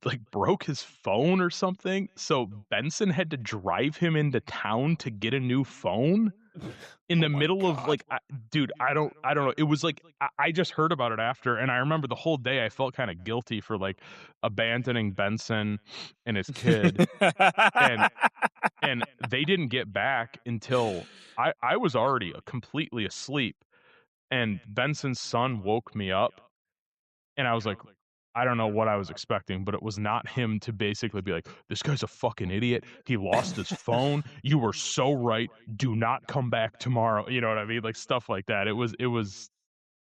like broke his phone or something. So Benson had to drive him into town to get a new phone in the middle of like, dude, I don't know. It was like, I just heard about it after. And I remember the whole day I felt kind of guilty for like abandoning Benson and his kid. and they didn't get back until I was already completely asleep. And Benson's son woke me up, and I was like, I don't know what I was expecting, but it was not him to basically be like, this guy's a fucking idiot. He lost his phone. You were so right. Do not come back tomorrow. You know what I mean? Like stuff like that. It was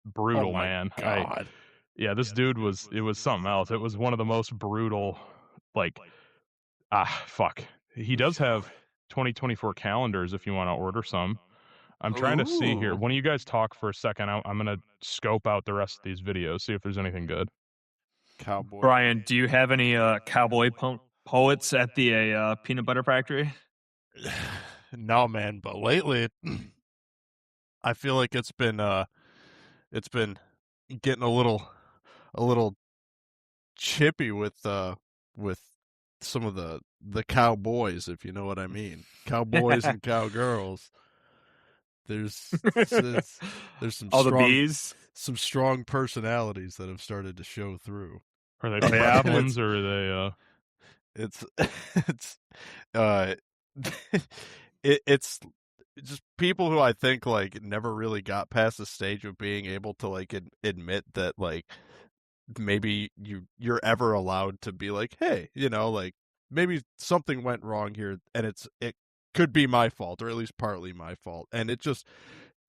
brutal, man. God. This dude it was something else. It was one of the most brutal, like, fuck. He does have 2024 calendars if you want to order some. I'm trying to see here. When you guys talk for a second, I'm going to scope out the rest of these videos, see if there's anything good. Cowboy. Brian, do you have any cowboy poets at the peanut butter factory? No, man, but lately I feel like it's been getting a little chippy with some of the cowboys, if you know what I mean. Cowboys and cowgirls. There's some some strong personalities that have started to show through. Are they fresh ones or are they it's just people who I think like never really got past the stage of being able to like admit that like maybe you're ever allowed to be like, hey, you know, like maybe something went wrong here and it could be my fault or at least partly my fault. And it just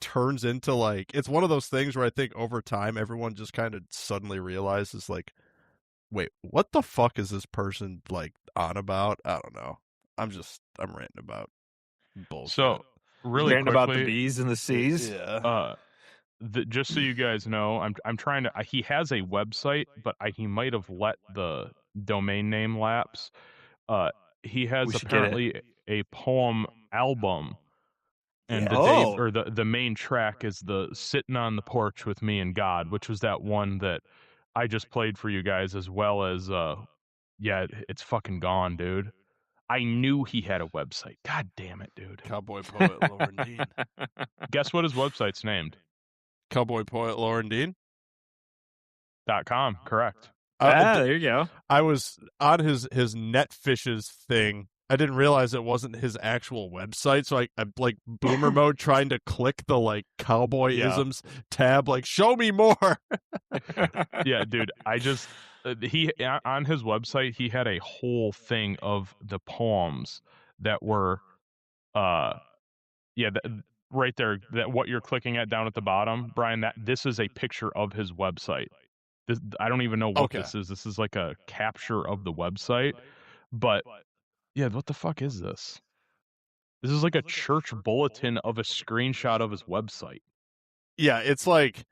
turns into like, it's one of those things where I think over time everyone just kind of suddenly realizes like, wait, what the fuck is this person like on about? I don't know. I'm ranting about bullshit. So really ranting quickly, about the B's and the C's. Yeah. Just so you guys know, I'm trying to. He has a website, but he might have let the domain name lapse. He has apparently a poem album, and the main track is the "Sitting on the Porch with Me and God," which was that one that I just played for you guys, as well as it's fucking gone, dude. I knew he had a website. God damn it, dude. Cowboy Poet Lauren Dean. Guess what his website's named? Cowboy Poet Lauren Dean. .com, correct. There you go. I was on his Netfishes thing. I didn't realize it wasn't his actual website, so I like boomer mode trying to click the like cowboyisms tab, like show me more. Yeah, dude. I just he on his website he had a whole thing of the poems that were right there, that what you're clicking at down at the bottom, Brian, that this is a picture of his website. This, I don't even know what this is. This is like a capture of the website. But yeah, what the fuck is this? This is like a church bulletin of a screenshot of his website. Yeah, it's like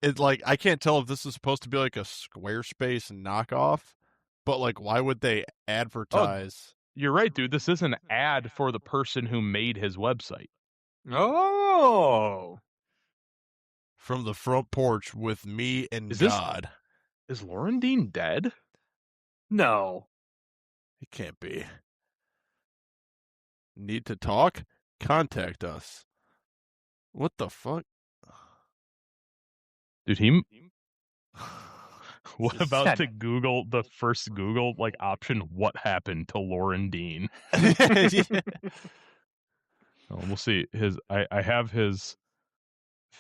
it's like I can't tell if this is supposed to be like a Squarespace knockoff, but like why would they advertise? You're right, dude. This is an ad for the person who made his website. Oh. From the front porch with me and God. Is Lauren Dean dead? No. It can't be. Need to talk? Contact us. What the fuck? Dude, what about the first Google like option? What happened to Lauren Dean? We'll see. I have his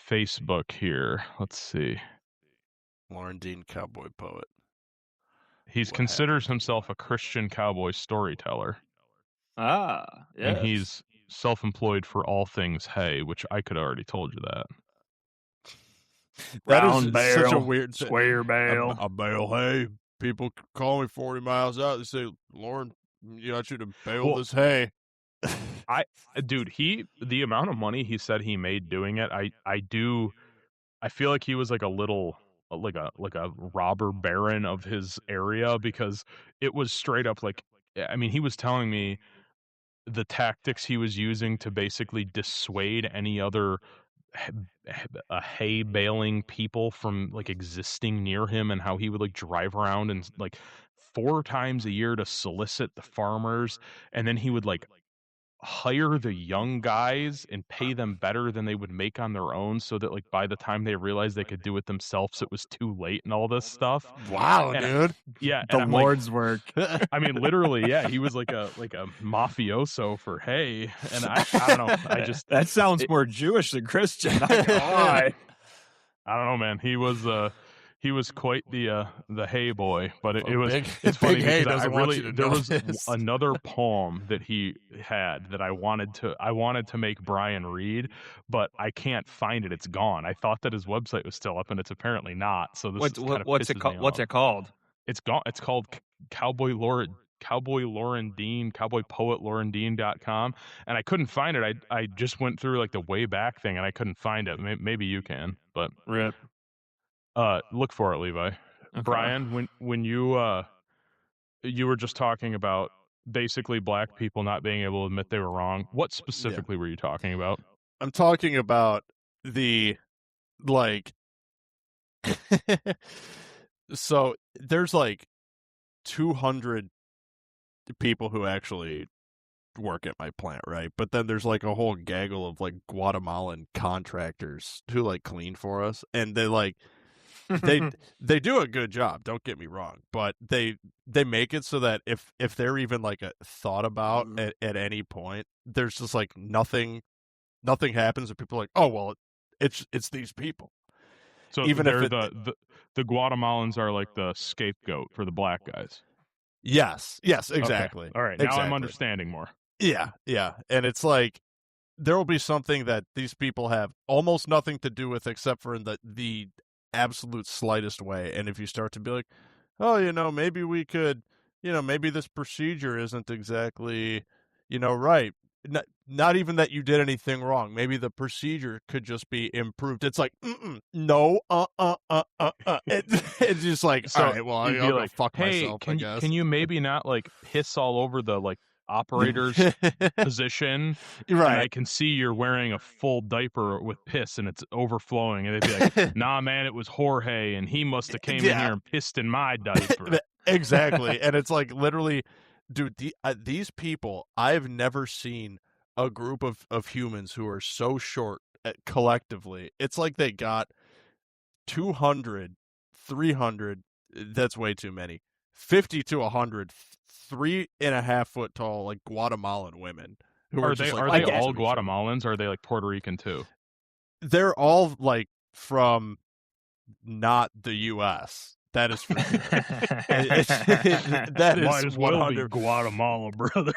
Facebook here. Let's see. Lauren Dean, Cowboy Poet. He considers himself a Christian cowboy storyteller. Ah, yes. And self-employed for all things hay, which I could have already told you that. That Round is barrel, such a weird square barrel. A bale hay. People call me 40 miles out. They say, Lauren, you got you to bale this hay. Dude, the amount of money he said he made doing it, I feel like he was like a little like a robber baron of his area, because it was straight up like, I mean, he was telling me the tactics he was using to basically dissuade any other hay baling people from like existing near him, and how he would like drive around and like 4 times a year to solicit the farmers, and then he would like hire the young guys and pay them better than they would make on their own, so that like by the time they realized they could do it themselves, it was too late and all this stuff. Wow, And dude. yeah, The and I'm Lord's work. I mean, literally, yeah, he was like a mafioso for hay, and I don't know, I just That sounds more Jewish than Christian. Not gonna lie. I don't know, man. He was quite the hay boy, but Well, it's funny Big Hay because I doesn't want really, you to there know was this. another poem that he had that I wanted to make Brian read, but I can't find it. It's gone. I thought that his website was still up, and it's apparently not. So this kind of What's it called? What's it called? It's gone. It's called Cowboy Lauren Dean, Cowboy Poet LaurenDean.com, and I couldn't find it. I just went through like the way back thing, and I couldn't find it. Maybe you can, but Rip. look for it, Levi. Okay. Brian, when you were just talking about basically black people not being able to admit they were wrong, what specifically were you talking about? I'm talking about the, like, so there's like 200 people who actually work at my plant, right? But then there's like a whole gaggle of like Guatemalan contractors who like clean for us, and they like they do a good job, don't get me wrong, but they make it so that if they're even like a thought about at any point, there's just like nothing happens, and people are like, oh well, it's these people. So even if the Guatemalans are like the scapegoat for the black guys. Yes, exactly. Okay. All right, now I'm understanding more. Yeah, and it's like there will be something that these people have almost nothing to do with, except for in the absolute slightest way. And if you start to be like, oh, maybe we could, maybe this procedure isn't exactly, right. Not even that you did anything wrong. Maybe the procedure could just be improved. It's like, no, It's just like, so all right, well, I'll go fuck myself, I guess. Can you maybe not like piss all over the like operator's position? Right. And I can see you're wearing a full diaper with piss and it's overflowing, and they'd be like, nah, man, it was Jorge, and he must have came in here and pissed in my diaper. Exactly. And it's like, literally, dude, these people, I've never seen a group of humans who are so short collectively. It's like they got 200, 300, that's way too many, 50 to 100, 3.5 foot tall, like Guatemalan women. Who are they all Guatemalans, or are they like Puerto Rican too? They're all like from not the U.S. That is for sure. That is might as well be Guatemala, brother.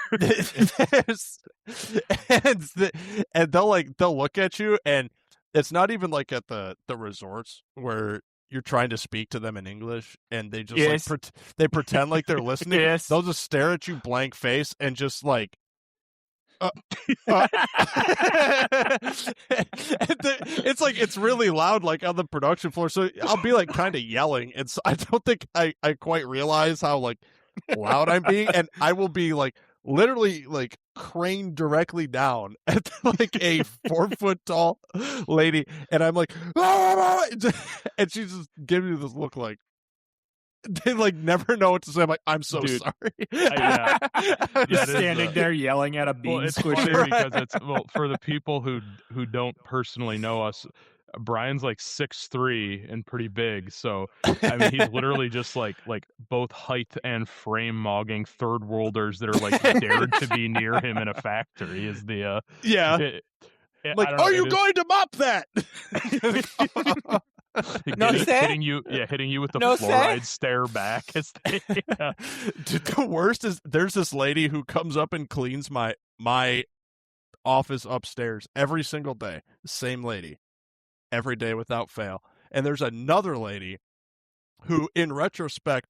And they'll look at you, and it's not even like at the resorts where you're trying to speak to them in English, and they just they pretend like they're listening. Yes. They'll just stare at you blank face and just like. It's like it's really loud, like on the production floor. So I'll be like kind of yelling, and so I don't think I quite realize how like loud I'm being, and I will be like literally like craned directly down at like a 4 foot tall lady, and I'm like, and she just gives me this look like. They like never know what to say. I'm like, I'm so sorry. Yeah, standing there yelling at a bean squisher. Funny because it's for the people who don't personally know us. Brian's like 6'3" and pretty big, so I mean he's literally just like both height and frame mogging third worlders that are like dared to be near him in a factory. Is the like, are you going to mop that? hitting you with the fluoride stare back. Dude, the worst is there's this lady who comes up and cleans my office upstairs every single day. Same lady. Every day without fail. And there's another lady who, in retrospect,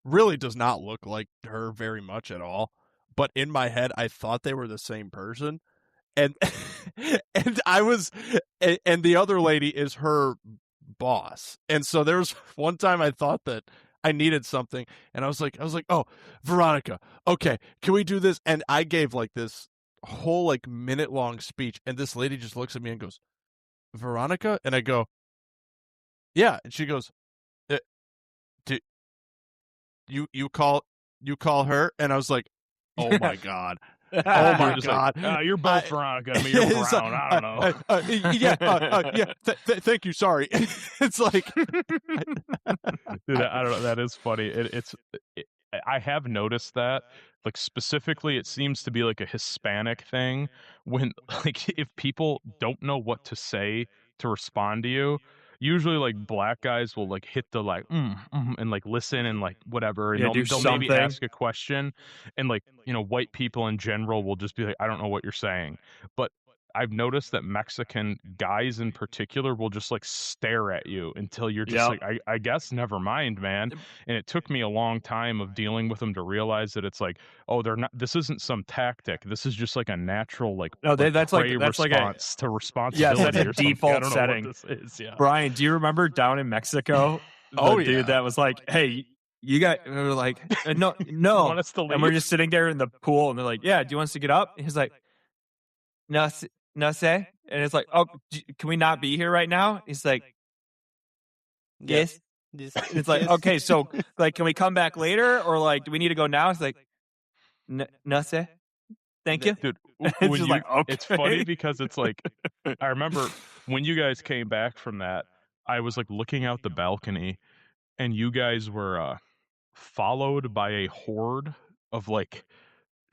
really does not look like her very much at all. But in my head, I thought they were the same person. And and the other lady is her boss. And so there was one time I thought that I needed something, and I was like, oh, Veronica, okay, can we do this? And I gave like this whole like minute-long speech, and this lady just looks at me and goes, Veronica? And I go, yeah. And she goes, do you call her? And I was like, oh my God. Oh my God! Like, you're both Veronica. I mean, you're Brown. I don't know. Yeah. Thank you. Sorry. It's like, dude, I don't know. That is funny. I have noticed that. Like specifically, it seems to be like a Hispanic thing. When like if people don't know what to say to respond to you, usually like black guys will like hit the like and like listen and like whatever, and they'll maybe ask a question, and like white people in general will just be like, I don't know what you're saying. But I've noticed that Mexican guys in particular will just like stare at you until you're just like, I guess never mind, man. And it took me a long time of dealing with them to realize that it's like, oh, they're not. This isn't some tactic. This is just like a natural like that's response like to responsibility. Yeah, that's a default setting. What this is. Yeah. Brian, do you remember down in Mexico? Dude that was like, hey, you got. And we were like, no. Want us to leave? And we're just sitting there in the pool, and they're like, yeah, do you want us to get up? And he's like, no sé. And it's like, oh, can we not be here right now? He's like, yes. And it's like, okay, so like, can we come back later, or like, do we need to go now? It's like, no sé. Thank you, dude. It's like, okay. It's funny because it's like, I remember when you guys came back from that, I was like looking out the balcony, and you guys were followed by a horde of like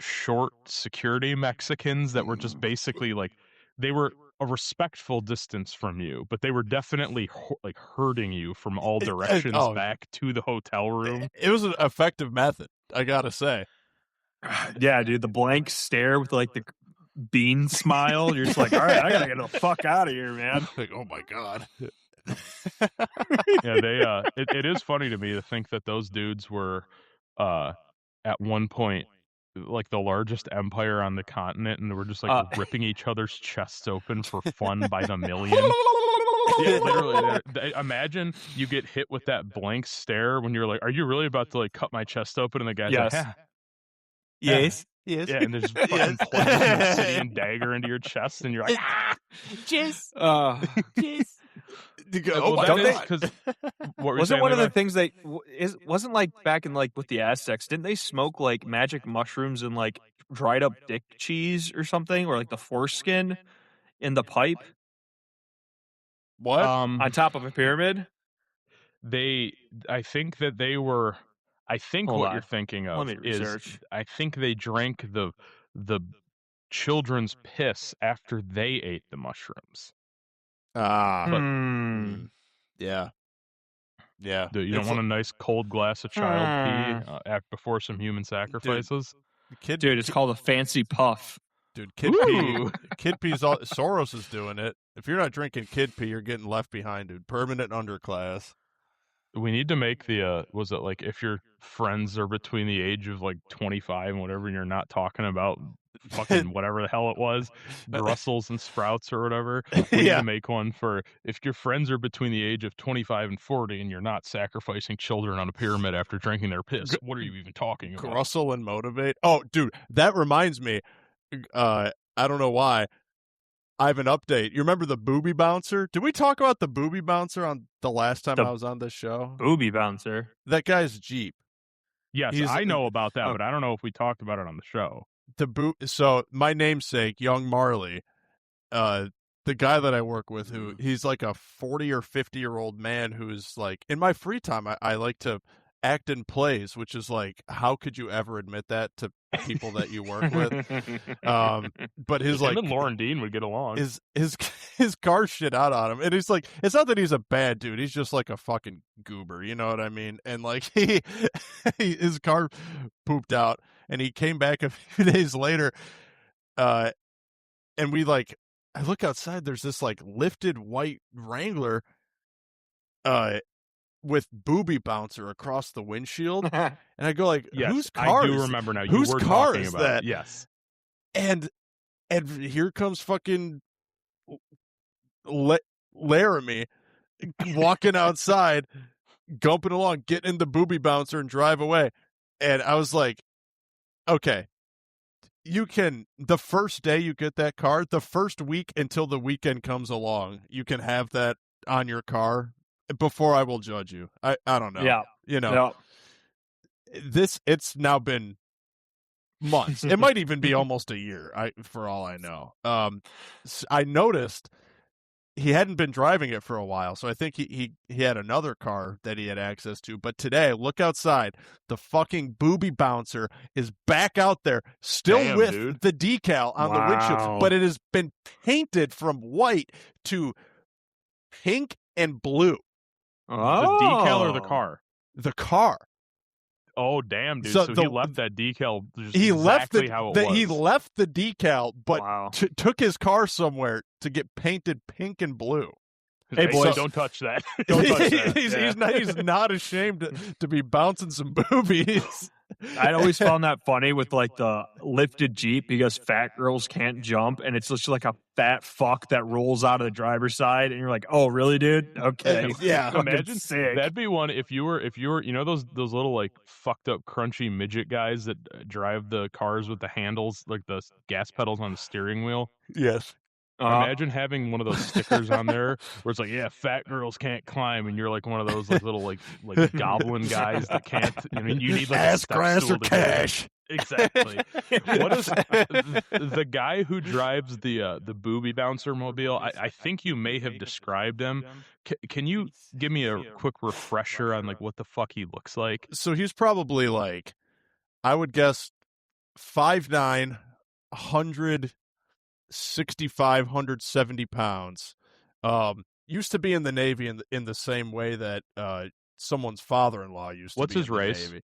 short security Mexicans that were just basically like, they were a respectful distance from you, but they were definitely like herding you from all directions back to the hotel room. It was an effective method, I gotta say. Yeah, dude, the blank stare with like the bean smile. You're just like, all right, I gotta get the fuck out of here, man. Like, oh my God. Yeah, it is funny to me to think that those dudes were at one point like the largest empire on the continent, and they were just like ripping each other's chests open for fun by the million. Yeah, literally. Imagine you get hit with that blank stare when you're like, are you really about to like cut my chest open? And the guy's like, yes. Yeah, and there's fucking plunging the obsidian dagger into your chest, and you're like, Yes. Oh my God. Because wasn't one of the things they wasn't like back in like with the Aztecs? Didn't they smoke like magic mushrooms and like dried up dick cheese or something, or like the foreskin in the pipe? What? On top of a pyramid? I think that they were. I think Hold what on. you're thinking of Let me is, research. I think they drank the children's piss after they ate the mushrooms. Yeah. You don't want a nice cold glass of child pee before some human sacrifices? Dude, it's called a fancy puff. Dude, kid pee. Kid pee's all, Soros is doing it. If you're not drinking kid pee, you're getting left behind, dude. Permanent underclass. We need to make the was it like if your friends are between the age of like 25 and whatever, and you're not talking about fucking whatever the hell it was, Brussels and Sprouts or whatever. We need to make one for if your friends are between the age of 25 and 40 and you're not sacrificing children on a pyramid after drinking their piss. What are you even talking about? Grussel and Motivate. Oh, dude, that reminds me. I don't know why. I have an update. You remember the Boobie Bouncer? Did we talk about the Boobie Bouncer on the last time I was on this show? Boobie Bouncer? That guy's Jeep. Yes, I know about that, but I don't know if we talked about it on the show. So my namesake, Young Marley, the guy that I work with, he's like a 40 or 50-year-old man who's like, in my free time, I like to act in plays, which is like, how could you ever admit that to people that you work with? But him and Lauren Dean would get along. His car shit out on him, and he's like, it's not that he's a bad dude, he's just like a fucking goober, you know what I mean? And like his car pooped out, and he came back a few days later, and we like, I look outside, there's this like lifted white Wrangler with Boobie Bouncer across the windshield. And I go like, yes, whose car I do is remember now. Whose you were car talking is about that? It. Yes. And here comes fucking Laramie walking outside, gumping along, getting in the Boobie Bouncer and drive away. And I was like, okay, you can, the first day you get that car, the first week until the weekend comes along, you can have that on your car before I will judge you. I don't know. Yeah. You know, it's now been months. It might even be almost a year, for all I know. I noticed he hadn't been driving it for a while, so I think he had another car that he had access to. But today, look outside. The fucking Boobie Bouncer is back out there, still with the decal on the windshield, but it has been painted from white to pink and blue. Oh. The decal or the car? The car. Oh, damn, dude. So he left that decal just he exactly left how it was. He left the decal, but took his car somewhere to get painted pink and blue. Hey, boys, don't touch that. Don't touch that. He's not ashamed to be bouncing some boobies. I'd always found that funny with like the lifted Jeep because fat girls can't jump, and it's just like a fat fuck that rolls out of the driver's side, and you're like, "Oh, really, dude? Okay, yeah." Imagine sick. That'd be one if you were, you know, those little like fucked up crunchy midget guys that drive the cars with the handles, like the gas pedals on the steering wheel. Yes. Imagine having one of those stickers on there where it's like, yeah, fat girls can't climb, and you're like one of those like little like goblin guys that can't. I mean, you need like ass grass or cash. Exactly. What is the guy who drives the Boobie Bouncer mobile? I think you may have described him. Can you give me a quick refresher on like what the fuck he looks like? So he's probably like, I would guess 5'9", 170 pounds. Used to be in the Navy in the same way that someone's father-in-law used to. What's be his in the race? Navy.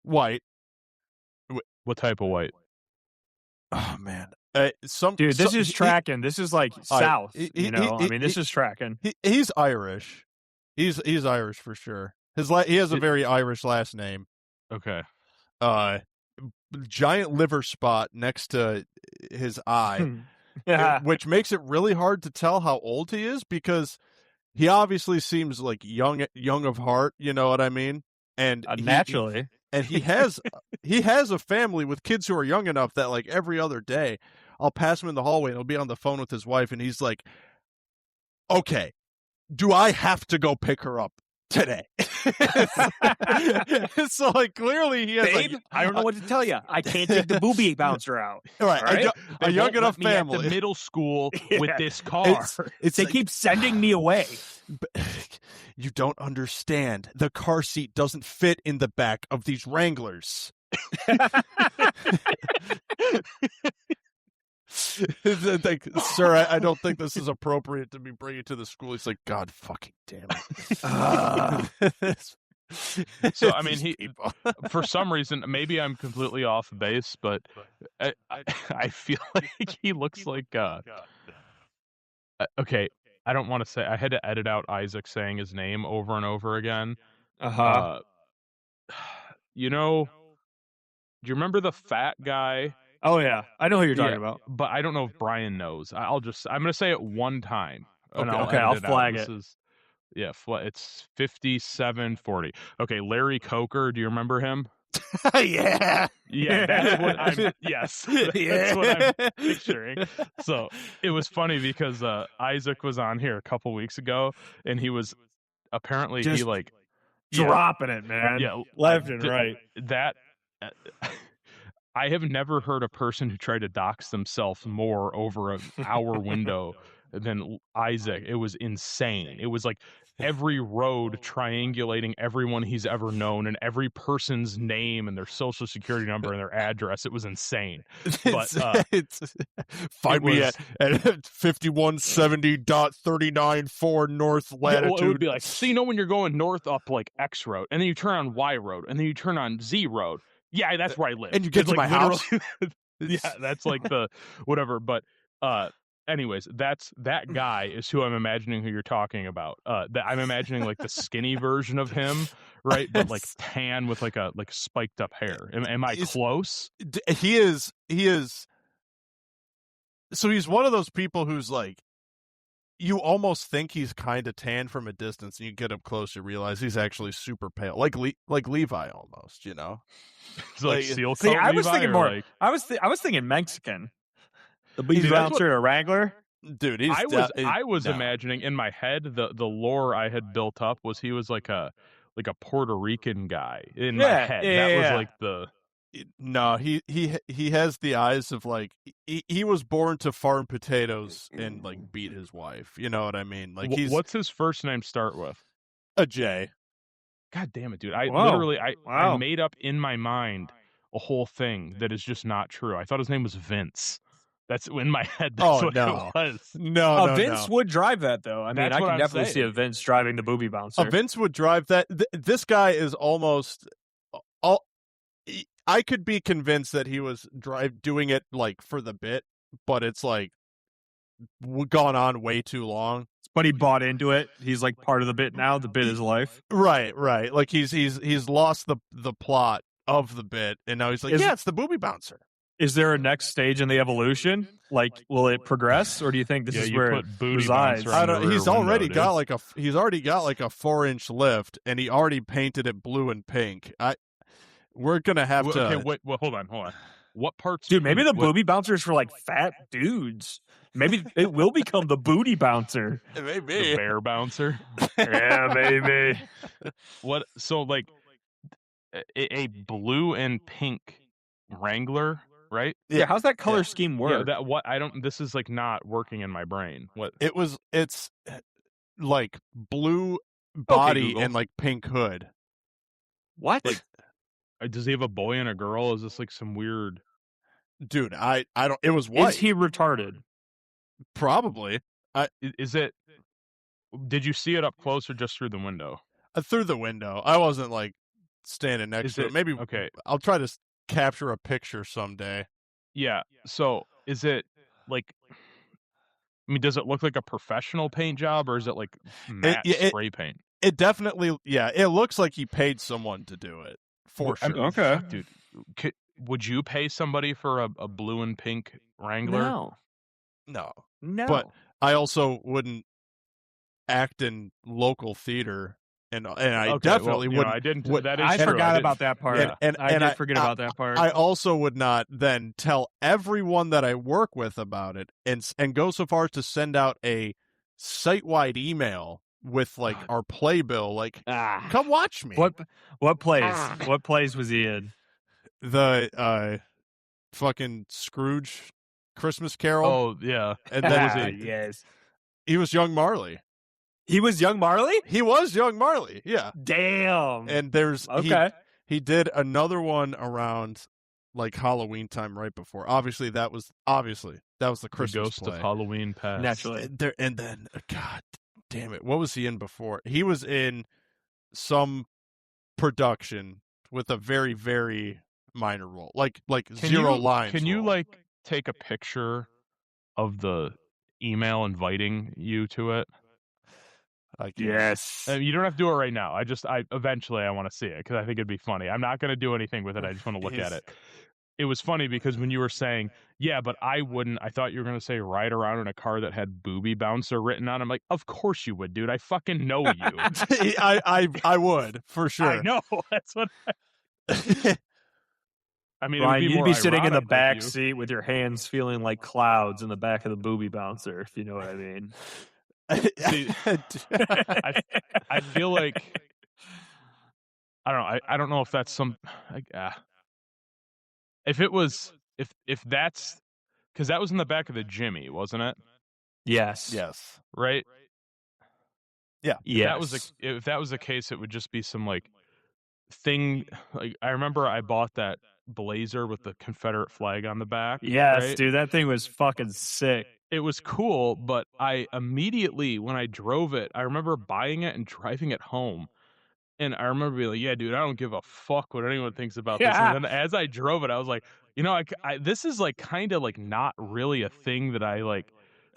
White. What type of white? Oh man, dude, this is tracking. This is like south. I mean, this is tracking. He's Irish. He's Irish for sure. He has a very Irish last name. Okay. Giant liver spot next to his eye, which makes it really hard to tell how old he is because he obviously seems like young of heart. You know what I mean? And naturally. And he has a family with kids who are young enough that like every other day I'll pass him in the hallway and he'll be on the phone with his wife and he's like, okay, do I have to go pick her up today? So like clearly he has Babe, I don't know what to tell you. I can't take the Boobie Bouncer out. Right. A young enough family. At the middle school with this car. They keep sending me away. You don't understand. The car seat doesn't fit in the back of these Wranglers. Like, sir, I don't think this is appropriate to be bringing to the school. He's like, God fucking damn it. So I mean, for some reason, maybe I'm completely off base, but I feel like he looks like okay. I don't want to say. I had to edit out Isaac saying his name over and over again. You know, do you remember the fat guy? Oh yeah, I know who you're talking about. But I don't know if Brian knows. I'm gonna say it one time. Okay, I'll flag it. It's 5740. Okay, Larry Coker. Do you remember him? Yeah. That's what I'm. Yes, that's what I'm picturing. So it was funny because Isaac was on here a couple weeks ago, and he was apparently just dropping it, man. Yeah, left and right. That. I have never heard a person who tried to dox themselves more over an hour window than Isaac. It was insane. It was like every road triangulating everyone he's ever known and every person's name and their social security number and their address. It was insane. But find me at 5170.394 north latitude. It would be like, so you know when you're going north up like X road, and then you turn on Y road, and then you turn on Z road. Yeah, that's where I live. And you get to my house. Yeah, that's like the whatever. But Anyways, that guy is who I'm imagining who you're talking about. I'm imagining like the skinny version of him, right? But like tan with like spiked up hair. Am I close? He is. So he's one of those people who's like, you almost think he's kind of tan from a distance, and you get up close, you realize he's actually super pale, like Levi almost. You know, It's like seal coat. See, I was Levi, thinking more. Like... I was thinking Mexican. The Boobie Bouncer or Wrangler. Dude, I was imagining in my head the lore I had built up was he was like a Puerto Rican guy in my head. That was like the. No, he has the eyes of like he was born to farm potatoes and like beat his wife. You know what I mean? Like what's his first name start with? A J. God damn it, dude! I made up in my mind a whole thing that is just not true. I thought his name was Vince. That's in my head. That's what it was. No, Vince would drive that though. I mean, I can definitely see a Vince driving the Boobie Bouncer. A Vince would drive that. This guy is almost all. I could be convinced that he was doing it like for the bit, but it's like gone on way too long. But he bought into it. He's like part of the bit now. The bit is life. Right. Like he's lost the plot of the bit, and now he's like, it's the Boobie Bouncer. Is there a next stage in the evolution? Like, will it progress, or do you think this is where it resides? I don't. He's already got like a 4-inch lift, and he already painted it blue and pink. We're gonna have to. Okay, wait. Well, hold on. What parts? Dude, maybe the Boobie Bouncer is for like fat dudes. Maybe it will become the Booty Bouncer. Maybe the Bear Bouncer. Yeah, maybe. What? So like a blue and pink Wrangler, right? Yeah. How's that color scheme work? Yeah, This is like not working in my brain. What? It's like blue body and like pink hood. What? Like, does he have a boy and a girl? Is this like some weird? Dude, I don't. It was white. Is he retarded? Probably. Is it? Did you see it up close or just through the window? Through the window. I wasn't like standing next to it. Maybe. Okay. I'll try to capture a picture someday. Yeah. So is it like? I mean, does it look like a professional paint job, or is it like matte spray paint? It definitely. Yeah. It looks like he paid someone to do it. For sure. Okay. Dude, would you pay somebody for a blue and pink Wrangler? No. But I also wouldn't act in local theater, and I definitely wouldn't. I didn't. That is I true. forgot about that part. And I did forget about that part. I also would not then tell everyone that I work with about it, and go so far as to send out a site-wide email with like our playbill, like come watch me. What plays? What plays was he in? The fucking Scrooge Christmas Carol. Oh yeah, and then yes, he was Young Marley. He was Young Marley. He was Young Marley. Yeah. Damn. And there's he did another one around like Halloween time right before. Obviously that was the Christmas Ghost play. of Halloween Past. Naturally. And then God damn it, what was he in before? He was in some production with a very, very minor role, like zero lines. Can you like take a picture of the email inviting you to it? Yes. You don't have to do it right now. Eventually I want to see it because I think it'd be funny. I'm not going to do anything with it. I just want to look at it. It was funny because when you were saying, yeah, but I wouldn't, I thought you were going to say ride around in a car that had Boobie Bouncer written on. I'm like, of course you would, dude. I fucking know you. I would, for sure. I know. That's what I mean, Ryan, you'd be sitting in the back seat with your hands feeling like clouds in the back of the Boobie Bouncer, if you know what I mean. See, I feel like I don't know. I don't know if that's some. If it was, if that's because that was in the back of the Jimmy, wasn't it? Yes. Yes. Right. Yeah. If that was the case, it would just be some like thing. Like I remember I bought that blazer with the Confederate flag on the back. Yes, right? Dude, that thing was fucking sick. It was cool, but I immediately, when I drove it, I remember buying it and driving it home. And I remember being like, yeah, dude, I don't give a fuck what anyone thinks about this. And then as I drove it, I was like, you know, this is like kind of like not really a thing that I like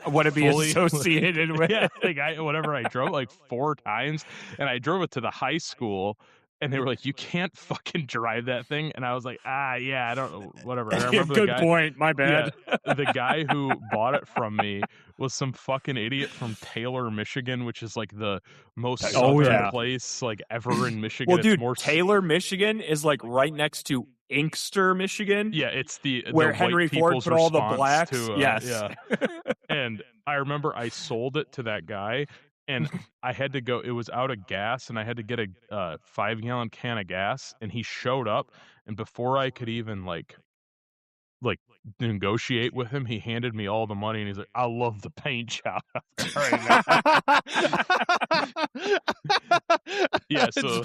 want to be associated with. Yeah, like whenever I drove like 4 times, and I drove it to the high school, and they were like, "You can't fucking drive that thing," and I was like, yeah, I don't know, whatever." And I remember Good point. My bad. Yeah, the guy who bought it from me was some fucking idiot from Taylor, Michigan, which is like the most southern place like ever in Michigan. Well, dude, Taylor, Michigan is like right next to Inkster, Michigan. Yeah, it's where the Henry Ford put all the blacks. To, yes. Yeah. And I remember I sold it to that guy, and I had to go. It was out of gas, and I had to get a 5-gallon can of gas. And he showed up, and before I could even like negotiate with him, he handed me all the money, and he's like, "I love the paint job." All right, yeah. So,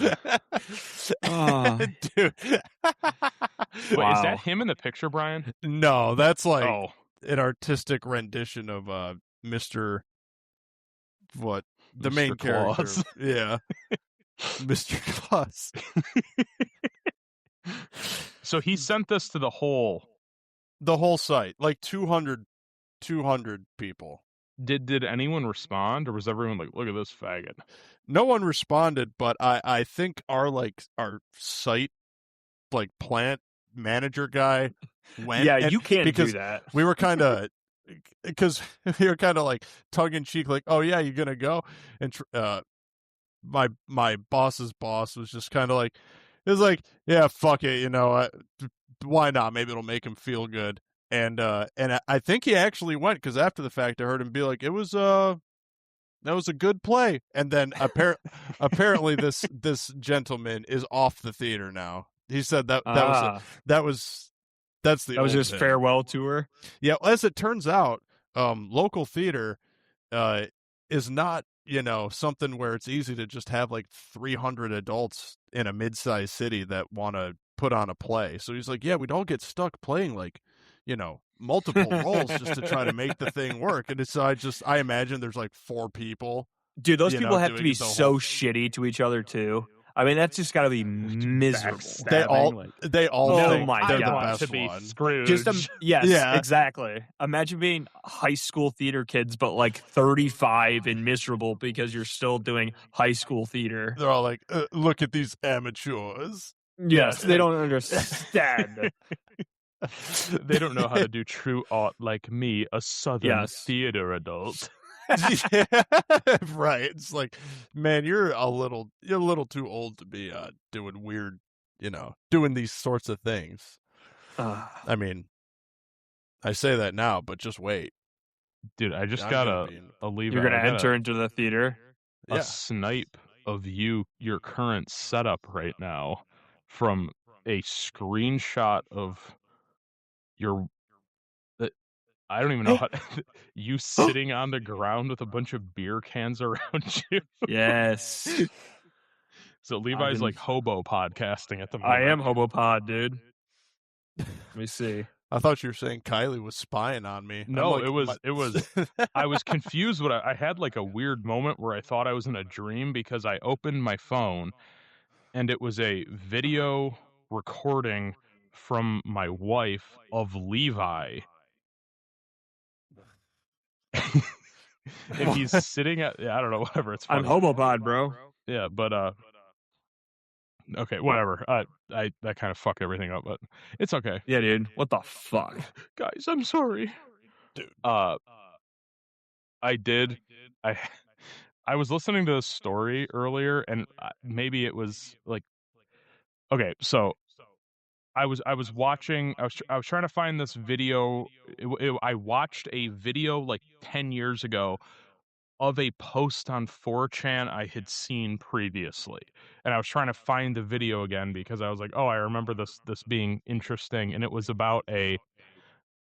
dude. Wait, is that him in the picture, Brian? No, that's like an artistic rendition of Mr. What? The Mr. main Claus. character. Yeah. Mr. Claus. So he sent this to the whole site, like 200 people. Did anyone respond, or was everyone like, "Look at this faggot"? No one responded, but I think our site like plant manager guy went. Yeah, you can't do that. We were kind of because we were kind of like tongue in cheek, like, "Oh yeah, you're gonna go," and my boss's boss was just kind of like, it was like, "Yeah, fuck it, you know, why not? Maybe it'll make him feel good." And I think he actually went, because after the fact, I heard him be like, "It was that was a good play." And then apparently this gentleman is off the theater now. He said that was his farewell tour. Yeah, as it turns out, local theater is not, you know, something where it's easy to just have like 300 adults in a mid-sized city that want to put on a play. So he's like, yeah, we'd all get stuck playing like, you know, multiple roles just to try to make the thing work. And it's I imagine there's like 4 people. Dude, those people have to be so shitty to each other too. I mean, that's just got to be miserable. They all think they're the best to be one. Scrooge. Yeah, exactly. Imagine being high school theater kids, but like 35 and miserable because you're still doing high school theater. They're all like, look at these amateurs. Yes, they don't understand. They don't know how to do true art like me, a southern theater adult. Yeah, right. It's like, man, you're a little too old to be doing weird, you know, doing these sorts of things. I mean, I say that now, but just wait, dude. I just got a Levi. You're gonna enter into the theater. A snipe of your current setup right now from a screenshot of your. I don't even know how you sitting on the ground with a bunch of beer cans around you. Yes. So Levi's like hobo podcasting at the moment. I am hobo pod, dude. Let me see. I thought you were saying Kylie was spying on me. No, like, it was. I was confused. I had like a weird moment where I thought I was in a dream, because I opened my phone and it was a video recording from my wife of Levi. And he's sitting at, I don't know, whatever. It's funny. I'm homopod, bro. Yeah, but okay, whatever. I that kind of fucked everything up, but it's okay. Yeah, dude. What the fuck, guys? I'm sorry, dude. I was listening to a story earlier, and maybe it was like, okay, so I was watching. I was trying to find this video. I watched a video like 10 years ago of a post on 4chan I had seen previously, and I was trying to find the video again because I was like, oh, I remember this being interesting, and it was about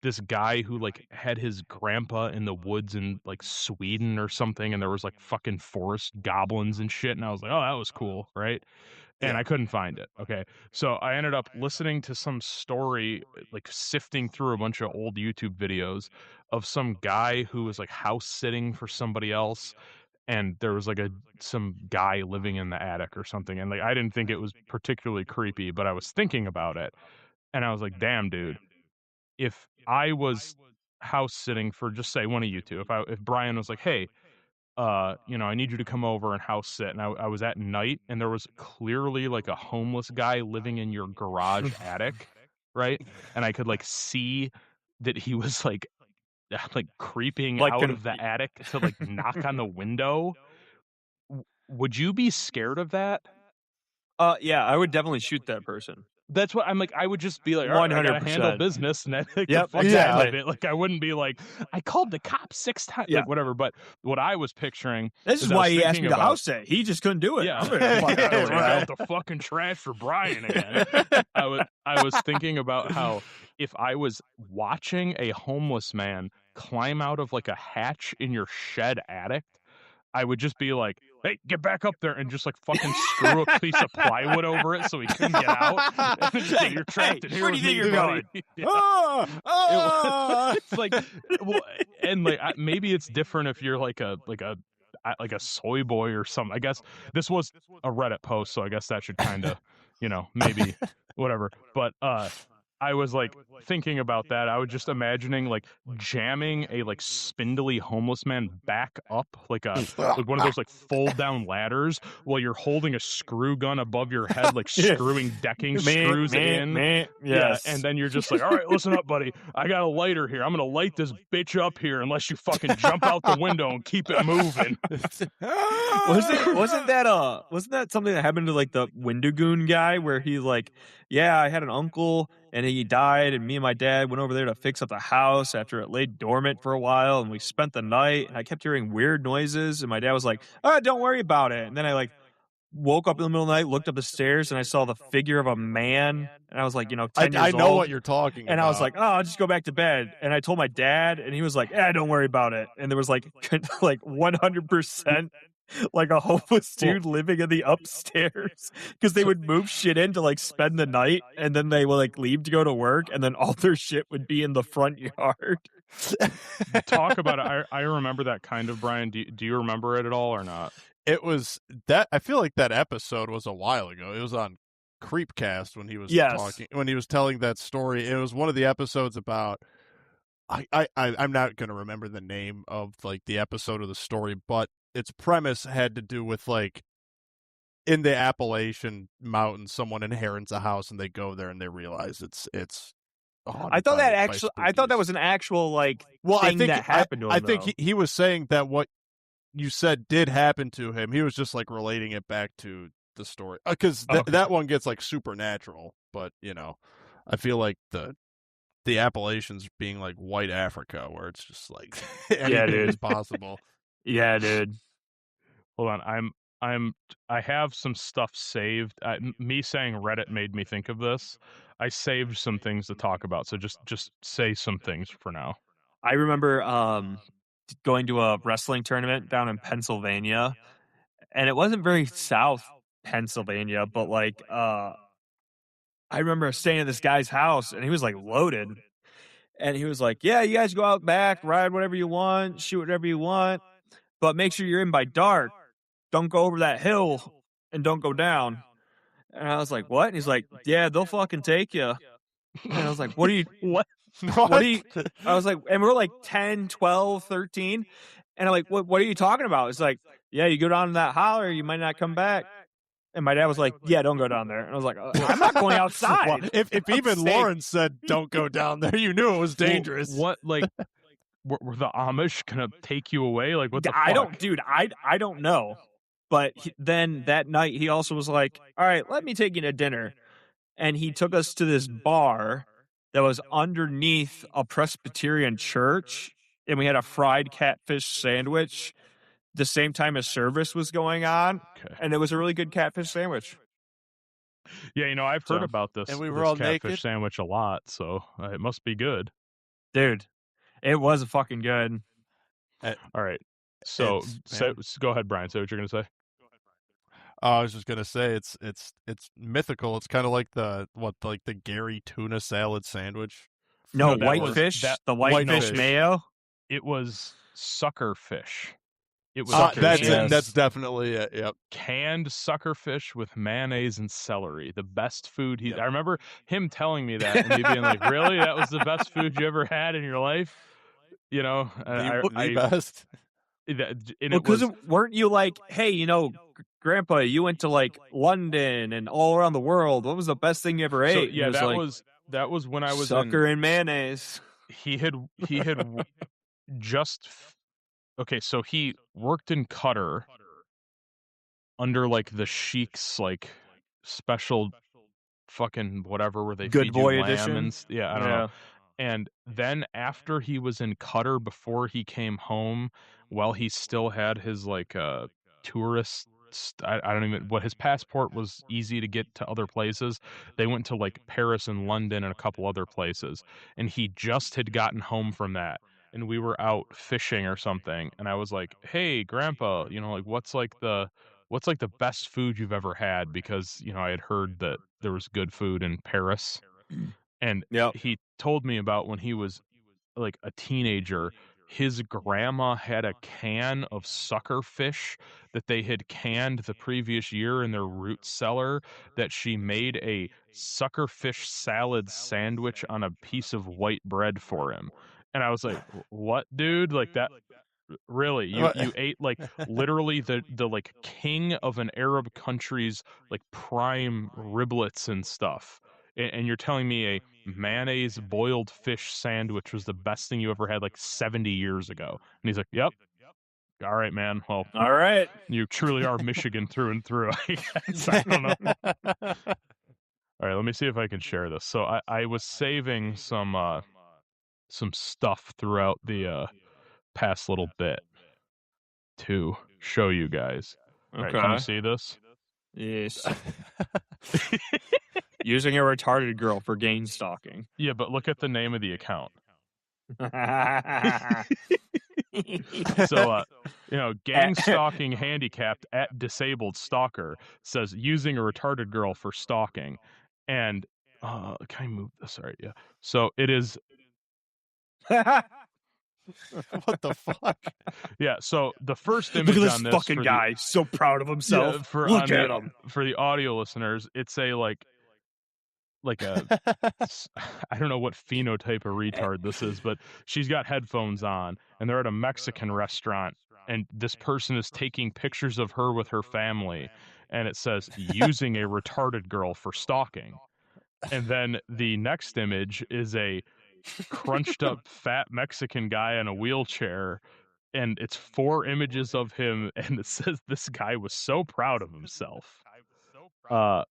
this guy who like had his grandpa in the woods in like Sweden or something, and there was like fucking forest goblins and shit, and I was like, oh, that was cool, right? And I couldn't find it. Okay. So I ended up listening to some story, like sifting through a bunch of old YouTube videos of some guy who was like house sitting for somebody else. and there was like some guy living in the attic or something, and like I didn't think it was particularly creepy, but I was thinking about it, and I was like, damn, dude, if I was house sitting for, just say, one of you two, if Brian was like, hey, I need you to come over and house sit, and I was at night, and there was clearly like a homeless guy living in your garage attic, right? And I could like see that he was like creeping Like, out of the attic to like knock on the window. Would you be scared of that? Yeah, I would definitely shoot that person. That's what I'm like. I would just be like, all right, I gotta handle 100%. business, and then like, Yep, the fuck out exactly. of it. Like, I wouldn't be like, I called the cops 6 times, Yeah. like whatever. But what I was picturing, This is I why was he asked thinking me to about- house sit. He just couldn't do it. Yeah, I'm gonna fucking take do it, out right? the fucking trash for Brian again. I was thinking about how if I was watching a homeless man climb out of like a hatch in your shed attic, I would just be like, hey, get back up there, and just like fucking screw a piece of plywood over it so he couldn't get out. And just say, you're trapped in here where do with you think me, you're buddy. going? Yeah. Ah! It's like, well, and like maybe it's different if you're like a soy boy or something. I guess this was a Reddit post, so I guess that should kind of, maybe whatever. But I was like thinking about that. I was just imagining like jamming a like spindly homeless man back up like one of those like fold down ladders while you're holding a screw gun above your head, like screwing decking screws in. Yes. Yeah, and then you're just like, all right, listen up, buddy. I got a lighter here. I'm gonna light this bitch up here unless you fucking jump out the window and keep it moving. Wasn't that something that happened to like the Wendigoon guy where he's like, yeah, I had an uncle and he died, and me and my dad went over there to fix up the house after it lay dormant for a while, and we spent the night, and I kept hearing weird noises, and my dad was like, oh, don't worry about it. And then I like woke up in the middle of the night, looked up the stairs, and I saw the figure of a man, and I was like, 10 years I know old. what you're talking about. And I was like, oh, I'll just go back to bed. And I told my dad, and he was like, yeah, don't worry about it. And there was like 100% like a homeless dude living in the upstairs because they would move shit in to like spend the night, and then they would like leave to go to work, and then all their shit would be in the front yard. Talk about it. I remember that kind of, Brian. Do you remember it at all or not? It was that, I feel like that episode was a while ago. It was on Creepcast when he was when he was telling that story. It was one of the episodes about I'm not going to remember the name of like the episode of the story, but its premise had to do with like in the Appalachian Mountains, someone inherits a house and they go there and they realize it's I thought that was an actual like thing that happened to him. I think he was saying that what you said did happen to him. He was just like relating it back to the story because that one gets like supernatural, but I feel like the Appalachians being like white Africa, where it's just like anything is possible. Yeah, dude. Hold on, I have some stuff saved. Me saying Reddit made me think of this. I saved some things to talk about, so just say some things for now. I remember going to a wrestling tournament down in Pennsylvania, and it wasn't very South Pennsylvania, but like I remember staying at this guy's house, and he was like loaded, and he was like, yeah, you guys go out back, ride whatever you want, shoot whatever you want, but make sure you're in by dark. Don't go over that hill and don't go down. And I was like, what? And he's like, yeah, they'll fucking take you. And I was like, what are you, what? What are you, I was like, and we're like 10, 12, 13. And I'm like, what are you talking about? It's like, yeah, you go down to that holler, you might not come back. And my dad was like, yeah, don't go down there. And I was like, I'm not going outside. Well, if even Lauren said, don't go down there, you knew it was dangerous. Well, what, like, were the Amish going to take you away? Like, what the fuck? I don't know. But then that night, he also was like, all right, let me take you to dinner. And he took us to this bar that was underneath a Presbyterian church. And we had a fried catfish sandwich the same time as service was going on. Okay. And it was a really good catfish sandwich. Yeah, I've heard about this, and we were this all catfish naked? sandwich a lot, so it must be good. Dude, it was fucking good. All right. So go ahead, Brian. Say what you're going to say. I was just gonna say it's mythical. It's kind of like the Gary tuna salad sandwich. No, whitefish. The whitefish mayo. It was sucker fish. It was that's definitely it. Yep. Canned suckerfish with mayonnaise and celery. The best food I remember him telling me that and me being like, "Really? That was the best food you ever had in your life?" You know, the best. Because weren't you like, hey, Grandpa, you went to like London and all around the world. What was the best thing you ever ate? So yeah, that was when I was sucker and mayonnaise. He had just okay. So he worked in Qatar under like the sheiks like special fucking whatever where they Good feed boy you lamb edition. and I don't know. And then after he was in Qatar, before he came home, while he still had his like tourist, I don't even what his passport was easy to get to other places. They went to like Paris and London and a couple other places, and he just had gotten home from that. And we were out fishing or something, and I was like, "Hey, Grandpa, like what's like the best food you've ever had?" Because I had heard that there was good food in Paris. And he told me about when he was like a teenager, his grandma had a can of suckerfish that they had canned the previous year in their root cellar, that she made a suckerfish salad sandwich on a piece of white bread for him. And I was like, "What, dude? Like that? Really? You ate like literally the like king of an Arab country's like prime riblets and stuff, and you're telling me a mayonnaise boiled fish sandwich was the best thing you ever had like 70 years ago?" And he's like, "Yep." All right, man. Well, all right. You truly are Michigan through and through, I guess. I don't know. All right, let me see if I can share this. So I was saving some stuff throughout the past little bit to show you guys. Okay. All right, can you see this? Yes. Using a retarded girl for gain stalking. Yeah, but look at the name of the account. So, gang stalking handicapped at disabled stalker says using a retarded girl for stalking. And, can I move this? All right, yeah. So it is. What the fuck? Yeah, so the first image Look at on this this fucking guy, so proud of himself. Yeah, Look at him. For the audio listeners, it's a like a I don't know what phenotype of retard this is, but she's got headphones on and they're at a Mexican restaurant and this person is taking pictures of her with her family and it says using a retarded girl for stalking. And then the next image is a crunched up fat Mexican guy in a wheelchair, and it's 4 images of him and it says this guy was so proud of himself. I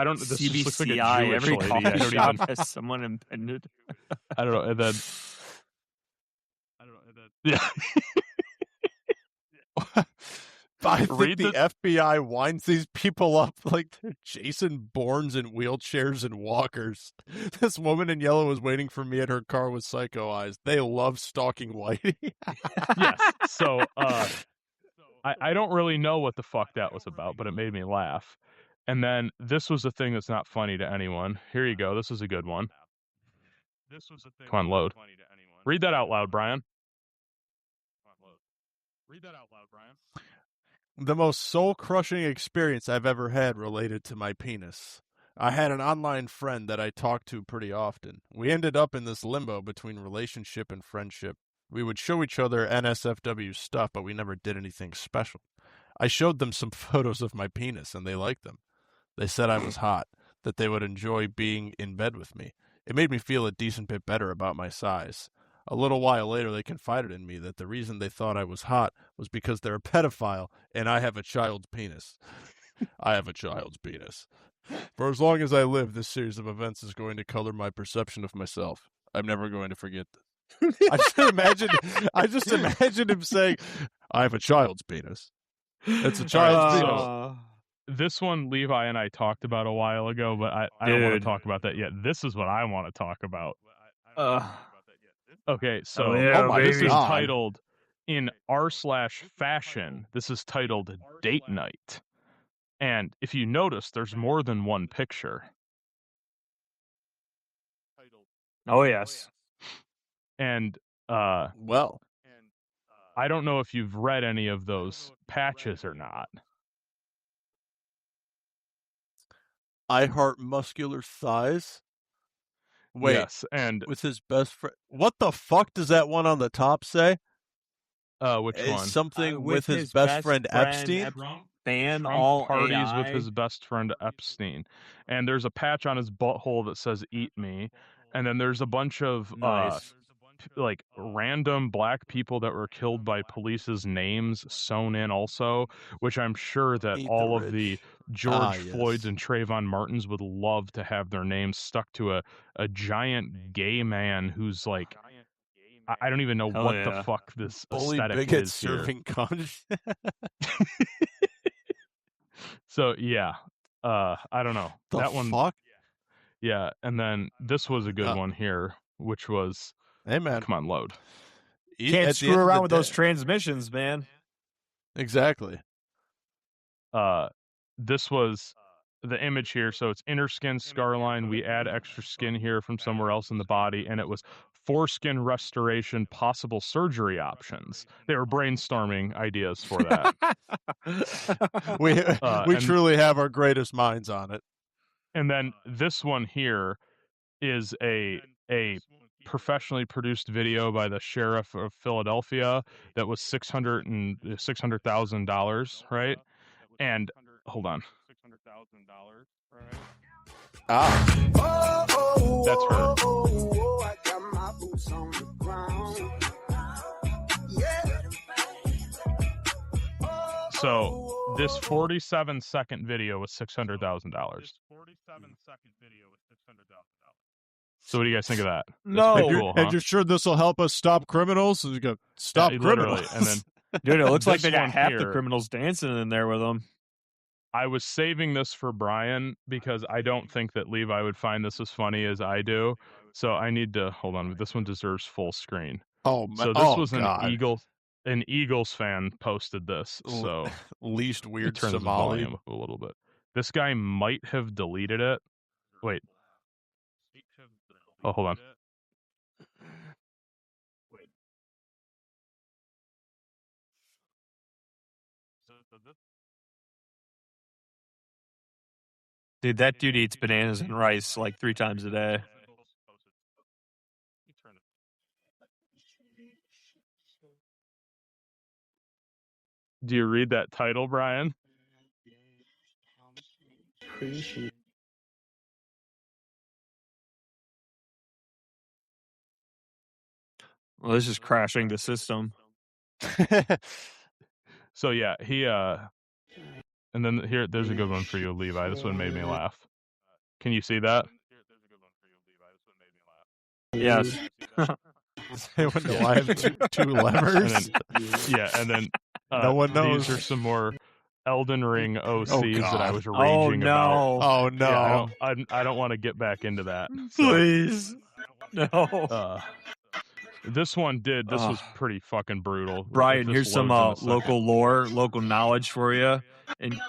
don't. This CBCI, just looks like a Jewish every lady. coffee I don't shop even. has someone impended. I don't know. And then. Yeah. I think the FBI winds these people up like they're Jason Bournes in wheelchairs and walkers. This woman in yellow was waiting for me at her car with psycho eyes. They love stalking Whitey. Yes. So I don't really know what the fuck that was about, but it made me laugh. And then this was a thing that's not funny to anyone. Here you go. This is a good one. Come on, load. Read that out loud, Brian. The most soul-crushing experience I've ever had related to my penis. I had an online friend that I talked to pretty often. We ended up in this limbo between relationship and friendship. We would show each other NSFW stuff, but we never did anything special. I showed them some photos of my penis, and they liked them. They said I was hot, that they would enjoy being in bed with me. It made me feel a decent bit better about my size. A little while later, they confided in me that the reason they thought I was hot was because they're a pedophile and I have a child's penis. I have a child's penis. For as long as I live, this series of events is going to color my perception of myself. I'm never going to forget this. I just imagine him saying, I have a child's penis. It's a child's penis. So, this one Levi and I talked about a while ago, but I don't want to talk about that yet. This is what I want to talk about. Okay, so this is titled in r/fashion. This is titled Date Night. And if you notice, there's more than one picture. Oh, yes. And well, I don't know if you've read any of those patches or not. I heart muscular thighs. Wait, yes, and with his best friend. What the fuck does that one on the top say? Which It's one? something with his best friend Epstein. Ban Trump all parties AI. with his best friend Epstein, and there's a patch on his butthole that says "Eat me," and then there's a bunch of Nice. like random black people that were killed by police's names sewn in also, which I'm sure that Eat all the of the rich. George Yes. Floyd's and Trayvon Martins would love to have their names stuck to a giant gay man who's like, I don't even know Hell what yeah. the fuck this Bully aesthetic bigot is here. serving conch. So yeah, I don't know. The that one, fuck? yeah, and then this was a good one here, which was, hey man, come on, load. Can't screw around with those transmissions, man. Exactly. This was the image here. So it's inner skin scar line. We add extra skin here from somewhere else in the body, and it was foreskin restoration, possible surgery options. They were brainstorming ideas for that. we truly have our greatest minds on it. And then this one here is a professionally produced video by the sheriff of Philadelphia that was $600,000, right? And hold on. That's her. So this 47-second video was $600,000. So what do you guys think of that? No, cool, and you're sure this will help us stop criminals? So you go stop criminals, literally. And then, dude, it looks like they got one half here, the criminals dancing in there with them. I was saving this for Brian because I don't think that Levi would find this as funny as I do. So I need to hold on. This one deserves full screen. Oh man! So this was God. an Eagles fan posted this. So least weird turn the Somali volume up a little bit. This guy might have deleted it. Wait. Oh, hold on. Dude, that dude eats bananas and rice like 3 times a day. Do you read that title, Brian? Well, this is crashing the system. So yeah, he and then here, there's a good one for you, Levi. This one made me laugh. Can you see that? Yes. Do I have two levers? And then no one knows. These are some more Elden Ring OCs that I was raging about. Oh no! Yeah, I don't want to get back into that. So, please, no. This one did. This was pretty fucking brutal. Brian, here's some local lore, local knowledge for you. And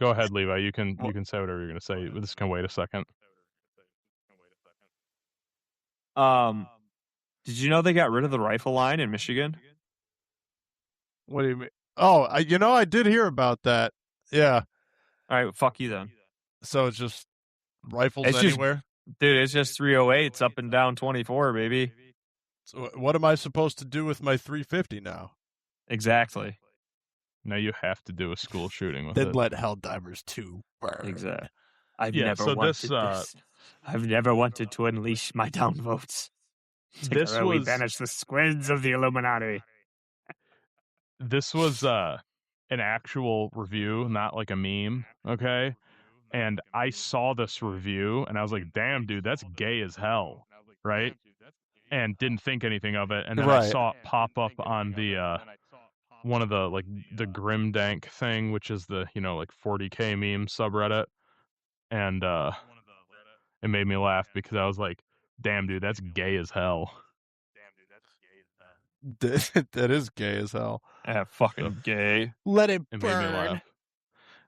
go ahead, Levi. You can say whatever you're gonna say. This can wait a second. Did you know they got rid of the rifle line in Michigan? What do you mean? Oh, I did hear about that. Yeah. All right, fuck you then. So it's just rifles anywhere? Dude, it's just 308s up and down 24, baby. So what am I supposed to do with my 350 now? Exactly. Now you have to do a school shooting with then it. Then let Helldivers 2 burn. Exactly. I've never wanted this. I've never wanted to unleash my downvotes. This was... we banish the squids of the Illuminati. This was an actual review, not like a meme, okay? And I saw this review, and I was like, damn, dude, that's gay as hell, right? And didn't think anything of it. And then I saw it pop up on the one of the, like, the Grimdank thing, which is the, 40K meme subreddit. And it made me laugh because I was like, damn, dude, that's gay as hell. That is gay as hell. Yeah, fucking gay. Let it burn. Made me laugh.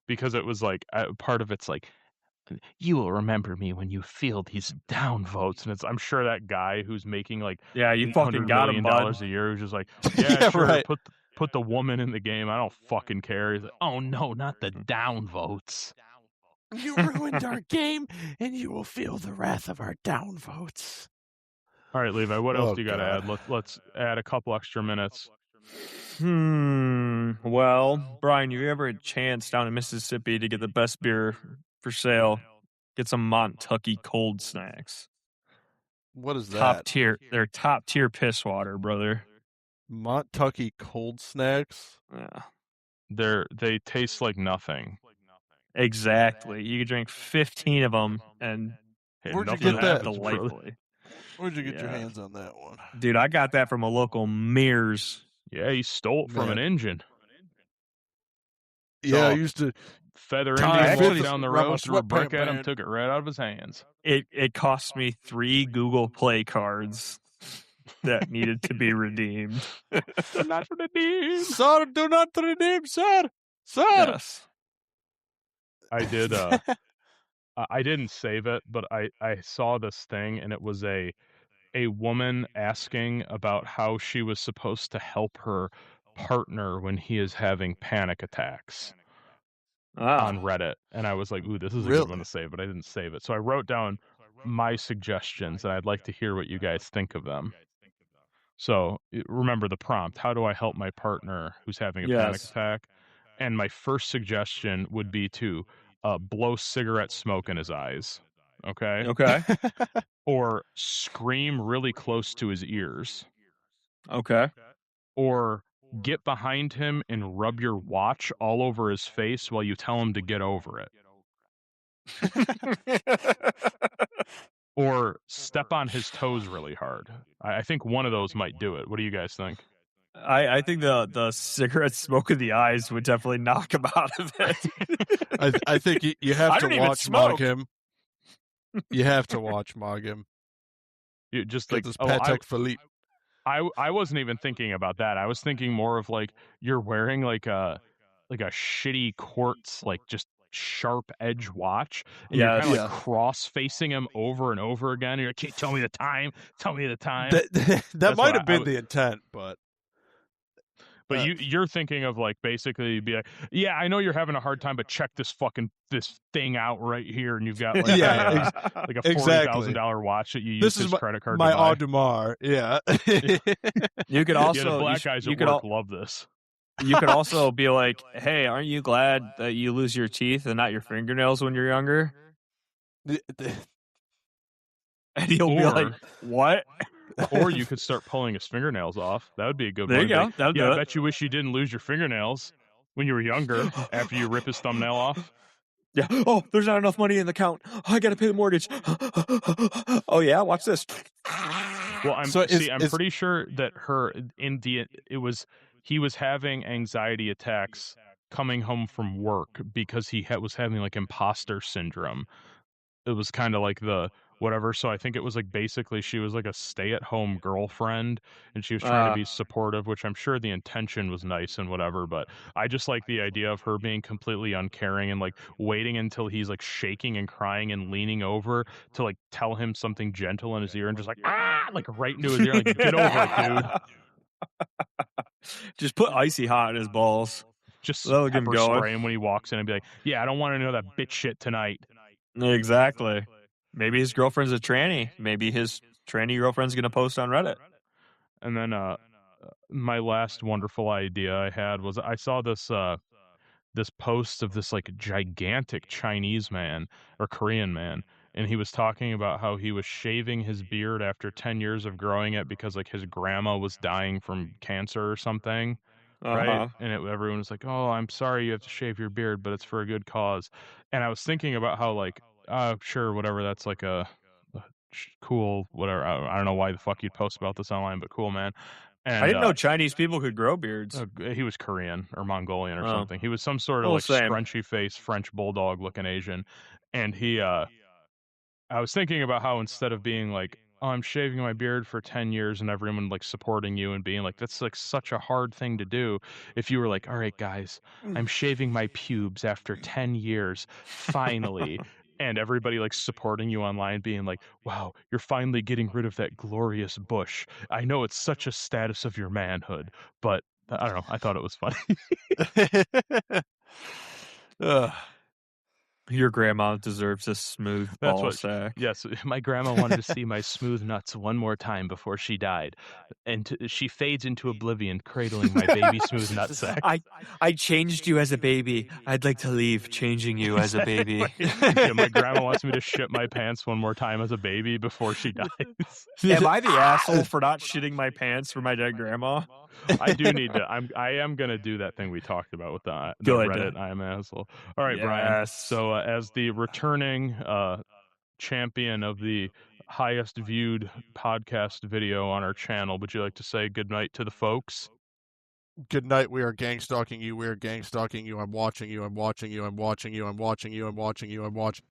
Because it was like, part of it's like, you will remember me when you feel these down votes. And I'm sure that guy who's making like Yeah, you fucking $800 got him, million bud. a year who's just like, yeah, Yeah, sure, right. put the woman in the game. I don't fucking care. He's like, oh no, not the down votes. You ruined our game, and you will feel the wrath of our downvotes. All right, Levi, what else do you got to God. add? Let's add a couple extra minutes. Well, Brian, you ever had a chance down in Mississippi to get the best beer for sale? Get some Montucky cold snacks. What is Top that? tier. They're top tier piss water, brother. Montucky cold snacks? Yeah. They taste like nothing. Exactly. You could drink 15 of them and Where'd you nothing get that? happens, brother. delightfully. Where'd you get your hands on that one? Dude, I got that from a local Mears. Yeah, he stole it from an engine. Yeah, I used to feather tie Indian walk 50 down the around my road, threw a brick sweatpant at him, band. took it right out of his hands. It cost me 3 Google Play cards that needed to be redeemed. Do not redeem. Sir, do not redeem, sir. Sir. Yes. I did. I didn't save it, but I saw this thing, and it was a woman asking about how she was supposed to help her partner when he is having panic attacks on Reddit. And I was like, ooh, this is a good one to save, but I didn't save it. So I wrote down my suggestions, and I'd like to hear what you guys think of them. So remember the prompt: how do I help my partner who's having a panic attack? And my first suggestion would be to blow cigarette smoke in his eyes. Okay. Or scream really close to his ears. Okay. Or get behind him and rub your watch all over his face while you tell him to get over it. Or step on his toes really hard. I think one of those might do it. What do you guys think? I think the cigarette smoke in the eyes would definitely knock him out of it. I think you have to watch Mog him. You have to watch Mog him. You just like this Patek Philippe. I wasn't even thinking about that. I was thinking more of like you're wearing like a shitty quartz, like just sharp edge watch, and you're kind of like cross facing him over and over again. You're like, tell me the time. Tell me the time. That might have been the intent, but you're thinking of like basically be like, yeah, I know you're having a hard time, but check this thing out right here, and you've got like like a $40,000 watch that you use his credit card. My to buy. Audemars, yeah. You could also the black guys at work love this. You could also be like, hey, aren't you glad that you lose your teeth and not your fingernails when you're younger? And he'll be like, what? Or you could start pulling his fingernails off. That would be a good one. There you go. Like, I bet you wish you didn't lose your fingernails when you were younger after you rip his thumbnail off. Yeah. Oh, there's not enough money in the account. Oh, I got to pay the mortgage. Oh, yeah? Watch this. Well, I'm pretty sure that he was having anxiety attacks coming home from work because he was having like imposter syndrome. It was kind of like the whatever. So I think it was like basically she was like a stay-at-home girlfriend, and she was trying to be supportive, which I'm sure the intention was nice and whatever. But I just like the idea of her being completely uncaring and like waiting until he's like shaking and crying and leaning over to like tell him something gentle in his ear and just like like right into his ear, like get over it, dude. Just put icy hot in his balls. Just pepper spray him when he walks in and be like, yeah, I don't want to know that bitch shit tonight. Exactly. Maybe his girlfriend's a tranny. Maybe his tranny girlfriend's going to post on Reddit. And then my last wonderful idea I had was I saw this this post of this like gigantic Chinese man or Korean man, and he was talking about how he was shaving his beard after 10 years of growing it because like his grandma was dying from cancer or something. Right. And everyone was like, oh, I'm sorry you have to shave your beard, but it's for a good cause. And I was thinking about how like, sure, whatever, that's like a cool, whatever. I don't know why the fuck you'd post about this online, but cool, man. And, I didn't know Chinese people could grow beards. He was Korean or Mongolian or something. He was some sort of like scrunchy face, French bulldog looking Asian. And I was thinking about how instead of being like, oh, I'm shaving my beard for 10 years and everyone like supporting you and being like, that's like such a hard thing to do. If you were like, all right, guys, I'm shaving my pubes after 10 years. Finally, and everybody like supporting you online, being like, "Wow, you're finally getting rid of that glorious bush. I know it's such a status of your manhood, but I don't know. I thought it was funny." Your grandma deserves a smooth That's ball what. sack. Yes, my grandma wanted to see my smooth nuts one more time before she died, and she fades into oblivion, cradling my baby smooth nutsack. I changed you as a baby. I'd like to leave changing you as a baby. Yeah, my grandma wants me to shit my pants one more time as a baby before she dies. Am I the asshole for not shitting my pants for my dead grandma? I do need to. I am gonna do that thing we talked about with the Good. Reddit. I am an asshole. All right, Brian. So as the returning champion of the highest viewed podcast video on our channel, would you like to say goodnight to the folks? Good night. We are gang stalking you. We are gang stalking you. I'm watching you. I'm watching you. I'm watching you. I'm watching you. I'm watching you. I'm watching.